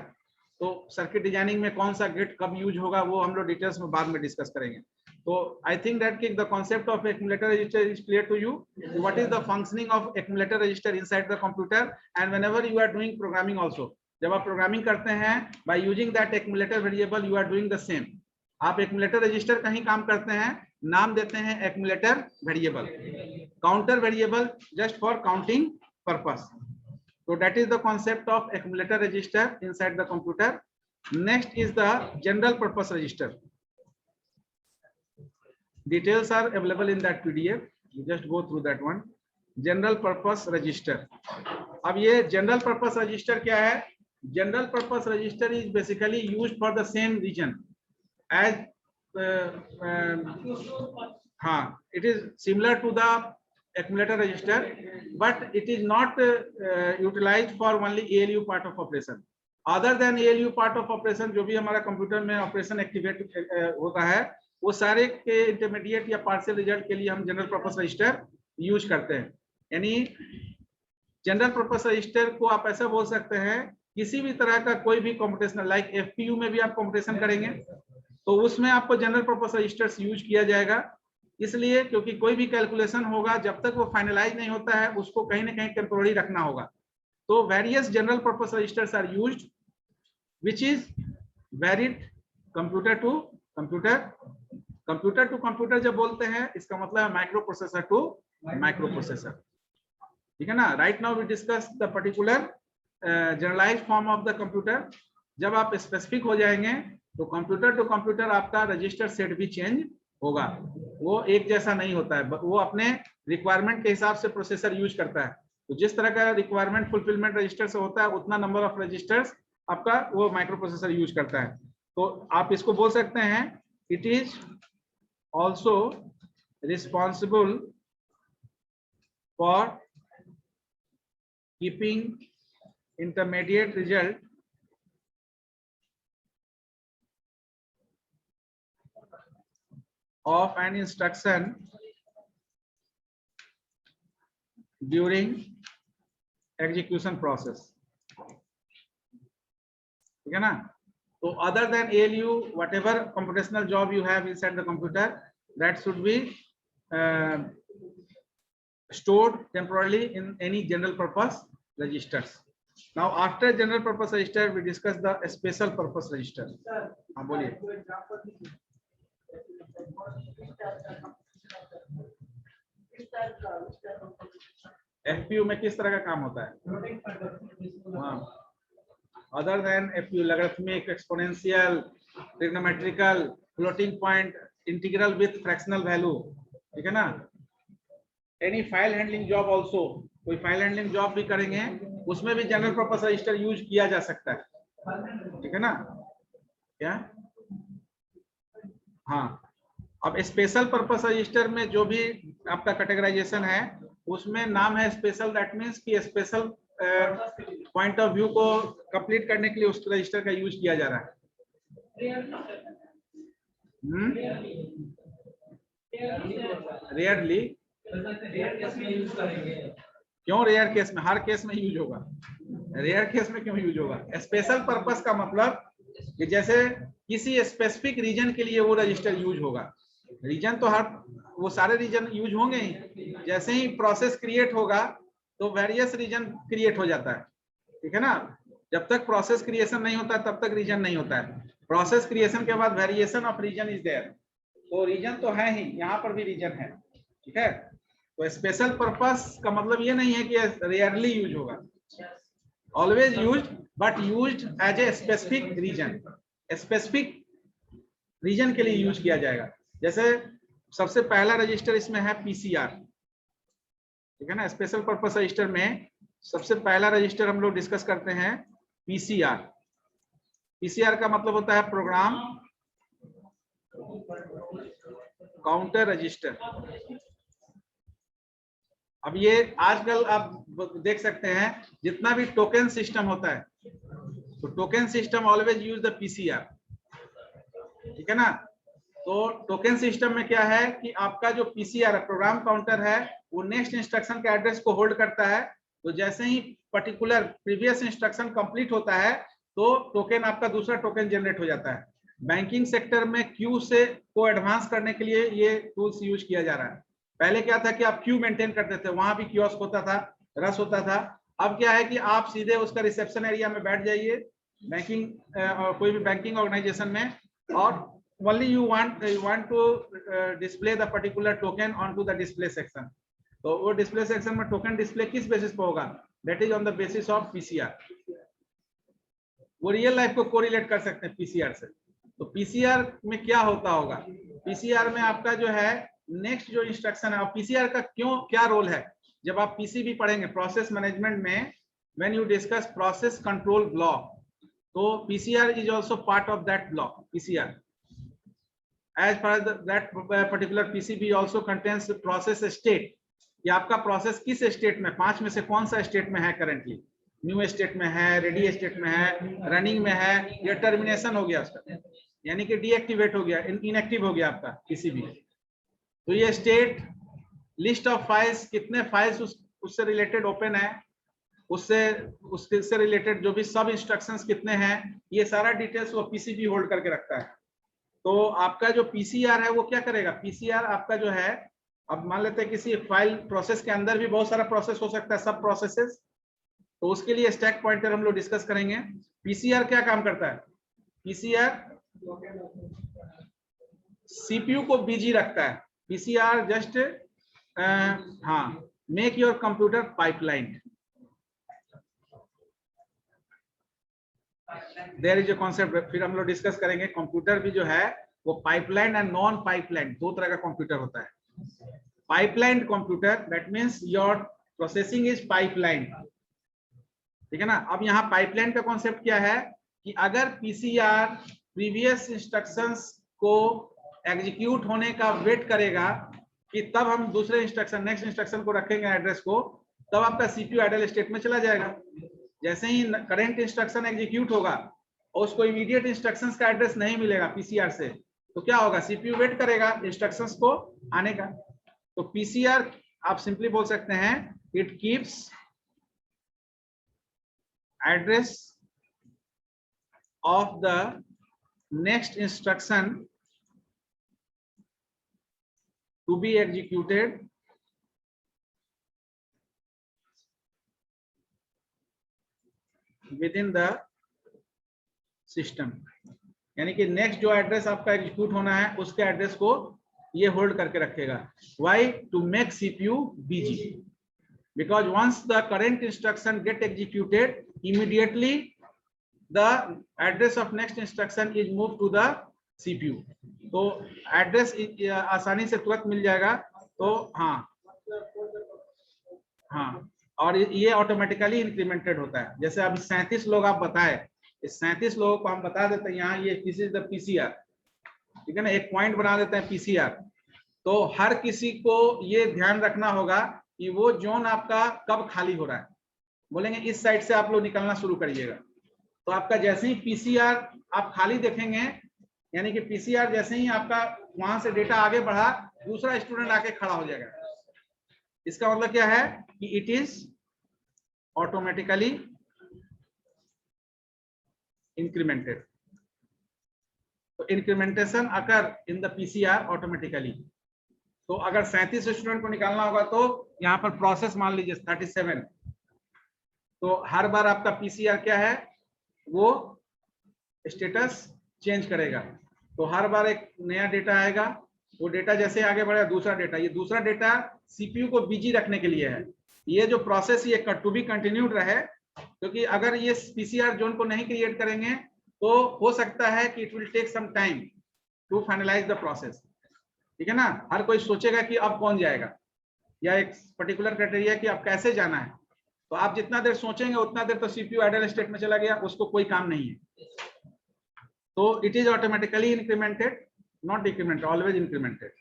तो सर्किट डिजाइनिंग में कौन सा गेट कब यूज होगा वो हम लोग डिटेल्स में बाद में डिस्कस करेंगे। तो I think that the concept of accumulator register is clear to you, what is the functioning of accumulator register inside the computer, and whenever you are doing programming also, जब आप programming करते हैं by using that accumulator variable you are doing the same. आप accumulator register कहीं काम करते हैं, नाम देते हैं accumulator variable, counter variable just for counting purpose, so that is the concept of accumulator register inside the computer. Next is the general purpose register. Details are available in that PDF, you just go through that one. General purpose register, अब ये general purpose register क्या है, general purpose register is basically used for the same region as it is similar to the accumulator register, but it is not utilized for only ALU part of operation. Other than ALU part of operation, जो भी हमारा computer में operation activate होता है, वो सारे के intermediate या पार्शियल रिजल्ट के लिए हम जनरल पर्पस रजिस्टर यूज करते हैं। यानी जनरल पर्पस रजिस्टर को आप ऐसा बोल सकते हैं, किसी भी तरह का कोई भी कंप्यूटेशनल, लाइक एफपीयू में भी आप कंप्यूटेशन करेंगे तो उसमें आपको जनरल पर्पस रजिस्टर्स यूज किया जाएगा, इसलिए क्योंकि कोई भी कैलकुलेशन होगा जब तक वो फाइनलाइज नहीं होता है उसको कहीं ना कहीं टेम्पोररी रखना होगा। तो various general purpose registers are used which is varied computer to computer. Computer to computer जब बोलते हैं इसका मतलब है microprocessor to microprocessor, ठीक है ना। Right now we discuss the particular generalized form of the computer. जब आप स्पेसिफिक हो जाएंगे तो कंप्यूटर टू कंप्यूटर आपका रजिस्टर सेट भी चेंज होगा, वो एक जैसा नहीं होता है, वो अपने रिक्वायरमेंट के हिसाब से प्रोसेसर यूज करता है। तो जिस तरह का रिक्वायरमेंट फुलफिलमेंट रजिस्टर से होता है उतना नंबर ऑफ रजिस्टर्स आपका वो माइक्रो प्रोसेसर यूज करता है। तो आप इसको बोल सकते हैं it is also responsible for keeping intermediate result of an instruction during execution process, ठीक है ना। तो other than ALU, whatever computational job you have inside the computer, that should be stored temporarily in any general purpose registers. Now after general purpose register we discuss the special purpose register। हाँ बोलिए। FPU में किस तरह का काम होता है? Other than FPU, logarithmic, exponential, trigonometrical, floating point, integral with fractional value, ठीक है ना। Any file handling job also, कोई फाइल हैंडलिंग जॉब भी करेंगे उसमें भी जनरल पर्पस रजिस्टर यूज किया जा सकता है, ठीक है ना। क्या? हाँ, अब स्पेशल पर्पस रजिस्टर में जो भी आपका कैटेगराइजेशन है उसमें नाम है स्पेशल, दैट मींस कि स्पेशल पॉइंट ऑफ व्यू को कंप्लीट करने के लिए उस रजिस्टर का यूज किया जा रहा है। रेयरली, क्यों रेयर केस में? हर केस में यूज होगा। रेयर केस में क्यों यूज होगा? स्पेशल पर्पस का मतलब कि जैसे किसी स्पेसिफिक रीजन के लिए वो रजिस्टर यूज होगा। रीजन तो हर, वो सारे रीजन यूज होंगे ही। जैसे ही प्रोसेस क्रिएट होगा तो वेरियस रीजन क्रिएट हो जाता है, ठीक है ना। जब तक प्रोसेस क्रिएशन नहीं होता तब तक रीजन नहीं होता है। प्रोसेस क्रिएशन के बाद variation of region is there, तो रीजन तो है ही, यहाँ पर भी रीजन है, ठीक है। तो स्पेशल पर्पस का मतलब ये नहीं है कि रेयरली यूज होगा, always used, but used as a specific region. Specific region के लिए यूज किया जाएगा। जैसे सबसे पहला रजिस्टर इसमें है पीसीआर, ठीक है ना। स्पेशल पर्पस रजिस्टर में सबसे पहला रजिस्टर हम लोग डिस्कस करते हैं पीसीआर। पीसीआर का मतलब होता है प्रोग्राम काउंटर रजिस्टर। अब ये आजकल आप देख सकते हैं जितना भी टोकन सिस्टम होता है तो token system always use the PCR, ठीक है ना। तो टोकन सिस्टम में क्या है कि आपका जो पीसीआर है, प्रोग्राम काउंटर है, वो नेक्स्ट इंस्ट्रक्शन के एड्रेस को होल्ड करता है। तो जैसे ही पर्टिकुलर प्रीवियस इंस्ट्रक्शन कंप्लीट होता है तो टोकन, आपका दूसरा टोकन जनरेट हो जाता है। बैंकिंग सेक्टर में क्यू से को एडवांस करने के लिए ये टूल्स यूज किया जा रहा है। पहले क्या था कि आप क्यू मेंटेन करते थे, वहां भी कियोस्क होता था, रस होता था। अब क्या है कि आप सीधे उसका रिसेप्शन एरिया में बैठ जाइए बैंकिंग, कोई भी बैंकिंग ऑर्गेनाइजेशन में, और only you want to display the particular token onto the display section। तो वो डिस्प्ले सेक्शन में टोकन डिस्प्ले किस बेसिस पे होगा? That is on the basis of PCR. वो रियल लाइफ को कोरिलेट कर सकते हैं पीसीआर से। तो पीसीआर में क्या होता होगा? पीसीआर में आपका जो है नेक्स्ट जो इंस्ट्रक्शन है, और पीसीआर का क्यों क्या रोल है, जब आप पीसीबी पढ़ेंगे प्रोसेस मैनेजमेंट में, when you discuss process control block, So PCR is also part of that block, PCR. As far as that particular PCB also contains the process state, कि आपका प्रोसेस किस state में, 5 में से कौन सा स्टेट में है करेंटली, न्यू स्टेट में है, रेडी स्टेट में है, रनिंग में है, या टर्मिनेशन हो गया उसका, यानी कि डीएक्टिवेट हो गया, इनएक्टिव हो गया आपका पीसीबी। तो ये स्टेट, लिस्ट ऑफ फाइल्स, कितने फाइल्स उससे रिलेटेड ओपन है, उससे रिलेटेड जो भी सब इंस्ट्रक्शंस कितने हैं, ये सारा डिटेल्स वो पीसीबी होल्ड करके रखता है। तो आपका जो पीसीआर है वो क्या करेगा, पीसीआर आपका जो है, अब मान लेते हैं किसी फाइल प्रोसेस के अंदर भी बहुत सारा प्रोसेस हो सकता है, सब प्रोसेसेस, तो उसके लिए स्टैक पॉइंटर हम लोग डिस्कस करेंगे। पीसीआर क्या काम करता है, पीसीआर सीपीयू को बिजी रखता है। PCR just make your computer pipeline, there is a concept, फिर हम लोग डिस्कस करेंगे। कंप्यूटर भी जो है वो पाइपलाइन एंड नॉन पाइपलाइन, दो तरह का कंप्यूटर होता है। Pipeline computer, that means your processing is pipeline, ठीक है ना। अब यहाँ पाइपलाइन का कॉन्सेप्ट क्या है कि अगर पीसीआर प्रीवियस इंस्ट्रक्शंस को एग्जीक्यूट होने का वेट करेगा कि तब हम दूसरे इंस्ट्रक्शन, नेक्स्ट इंस्ट्रक्शन को रखेंगे एड्रेस को, तब आपका सीपीयू आइडल स्टेट में चला जाएगा। जैसे ही करंट इंस्ट्रक्शन एग्जीक्यूट होगा और उसको इमीडिएट इंस्ट्रक्शंस का एड्रेस नहीं मिलेगा पीसीआर से, तो क्या होगा, सीपीयू वेट करेगा इंस्ट्रक्शंस को आने का। तो पीसीआर आप सिंपली बोल सकते हैं, it keeps address of the next instruction to be executed within the system, यानी कि नेक्स्ट जो एड्रेस आपका एग्जीक्यूट होना है उसके एड्रेस को ये होल्ड करके रखेगा। Why? To make CPU busy, because once the current instruction get executed, immediately the address of next instruction is move to the CPU. तो एड्रेस आसानी से तुरंत मिल जाएगा। तो हाँ, और ये ऑटोमेटिकली इंक्रीमेंटेड होता है। जैसे अब 37 लोग आप बताए, इस 37 लोगों को हम बता देते हैं यहाँ ये दिस इज द पीसीआर, ठीक है ना, एक पॉइंट बना देते हैं पीसीआर। तो हर किसी को ये ध्यान रखना होगा कि वो जोन आपका कब खाली हो रहा है। बोलेंगे इस साइड से आप लोग निकलना शुरू करिएगा, तो आपका जैसे ही पीसीआर आप खाली देखेंगे, यानी कि पीसीआर जैसे ही आपका वहां से डेटा आगे बढ़ा, दूसरा स्टूडेंट आके खड़ा हो जाएगा। इसका मतलब क्या है कि इट इज ऑटोमेटिकली इंक्रीमेंटेड। तो incrementation occur in the PCR automatically. तो अगर 37 स्टूडेंट को निकालना होगा तो यहाँ पर प्रोसेस मान लीजिए 37, तो हर बार आपका पीसीआर क्या है, वो स्टेटस चेंज करेगा। तो हर बार एक नया डेटा आएगा, वो डेटा जैसे आगे बढ़ेगा दूसरा डेटा, ये दूसरा डेटा सीपीयू को बिजी रखने के लिए है। ये जो प्रोसेस ये टू बी कंटिन्यूड रहे, क्योंकि अगर ये पीसीआर जोन को नहीं क्रिएट करेंगे तो हो सकता है कि it will take some time to finalize the process, ठीक है ना। हर कोई सोचेगा कि अब कौन जाएगा, या एक पर्टिकुलर क्राइटेरिया कि अब कैसे जाना है। तो आप जितना देर सोचेंगे उतना देर तो सीपीयू आइडल स्टेट में चला गया, उसको कोई काम नहीं है। तो it is automatically incremented, not decremented, always incremented.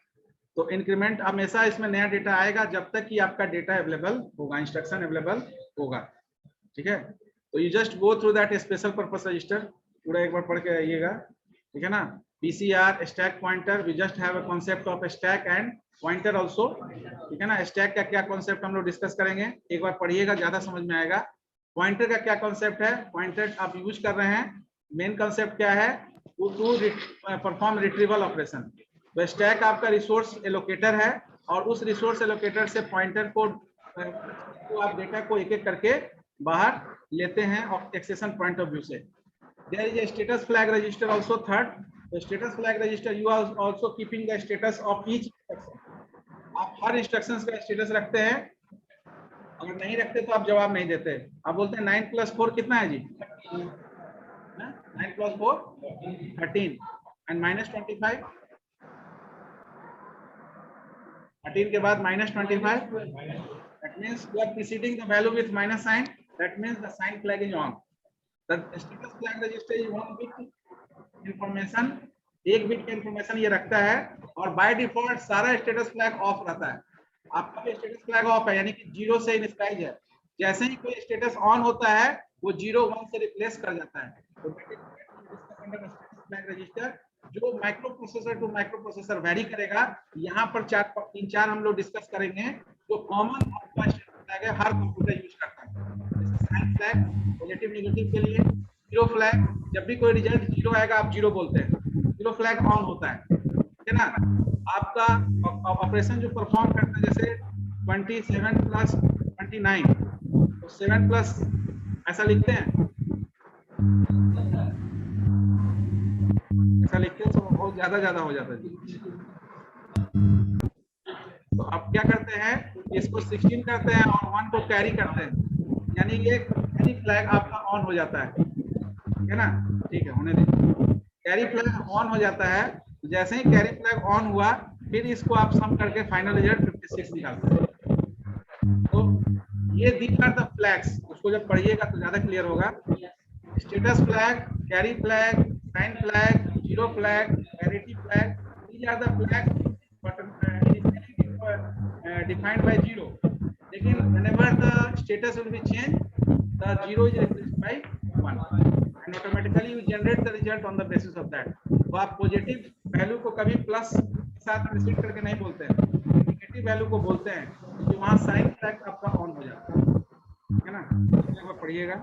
तो इंक्रीमेंट हमेशा इसमें नया डेटा आएगा जब तक कि आपका डेटा अवेलेबल होगा, इंस्ट्रक्शन अवेलेबल होगा, ठीक है। तो you just go through that special purpose register, पूरा एक बार पढ़ के आइएगा, ठीक है ना। PCR stack pointer, we just have a concept of stack and pointer also, ठीक है ना। स्टैक का क्या कांसेप्ट हम लोग डिस्कस करेंगे, एक बार पढ़िएगा, ज्यादा समझ में आएगा। पॉइंटर का क्या कांसेप्ट है, पॉइंटर आप यूज कर रहे हैं, मेन कांसेप्ट क्या है, टू परफॉर्म रिट्रीवल ऑपरेशन। तो स्टैक आपका रिसोर्स एलोकेटर है, और उस रिसोर्स एलोकेटर से पॉइंटर को आप डेटा को एक एक करके बाहर लेते हैं एक्सेशन पॉइंट ऑफ व्यू से। There is a status flag register also third. तो status flag register, you are also keeping the status of each instruction. आप हर इंस्ट्रक्शंस का स्टेटस रखते हैं, अगर नहीं रखते तो आप जवाब नहीं देते। आप बोलते हैं 9 + 4 कितना है जी, 9 + 4 13 एंड -25, 13 के बाद -25, that means you are preceding the value with minus sign, that means the sign flag is on, The status flag register is one bit information, एक बिट का इंफॉर्मेशन ये रखता है और बाय डिफॉल्ट सारा स्टेटस फ्लैग ऑफ रहता है। आपका भी स्टेटस फ्लैग ऑफ है यानी कि 0 से इनिशियलाइज है। जैसे ही कोई स्टेटस ऑन होता है वो 0 1 से रिप्लेस कर जाता है। तो स्टेटस फ्लैग रजिस्टर जो microprocessor to microprocessor vary करेगा। यहाँ पर 3-4 हम लोग डिस्कस करेंगे जो कॉमन आपका स्टेटस फ्लैग है, हर कंप्यूटर यूज करता है। जैसे साइन फ्लैग पॉजिटिव नेगेटिव के लिए, जीरो फ्लैग जब भी कोई रिजल्ट 0 आएगा आप 0 बोलते हैं, जीरो फ्लैग ऑन होता है, ठीक है ना। आपका ऑपरेशन जो परफॉर्म करता है जैसे 27 प्लस 29 तो 7 प्लस ऐसा लिखते हैं, ऐसा लिखते हैं तो बहुत ज्यादा हो जाता है जी। तो आप क्या करते हैं, इसको 16 करते हैं और 1 को कैरी करते हैं, यानी ये कैरी फ्लैग आपका ऑन हो जाता है, ठीक है ना। ठीक है, होने दीजिए। कैरी फ्लैग ऑन हो जाता है, जैसे ही कैरी फ्लैग ऑन हुआ फिर इसको आप सम करके फाइनल रिजल्ट 56 निकालते हैं। तो ये दीज आर द फ्लैग्स, उसको जब पढ़िएगा तो ज्यादा क्लियर होगा। Status flag, carry flag, sign flag, zero flag, parity flag, these are the flags defined by 0, लेकिन whenever the status will be changed the 0 is replaced by 1 and automatically you generate the result on the basis of that। तो आप positive value को कभी plus के साथ receive करके नहीं बोलते हैं, नेगेटिव वैल्यू को बोलते हैं क्योंकि वहां साइन फ्लैग आपका ऑन हो जाता है, ठीक है ना। पढ़िएगा।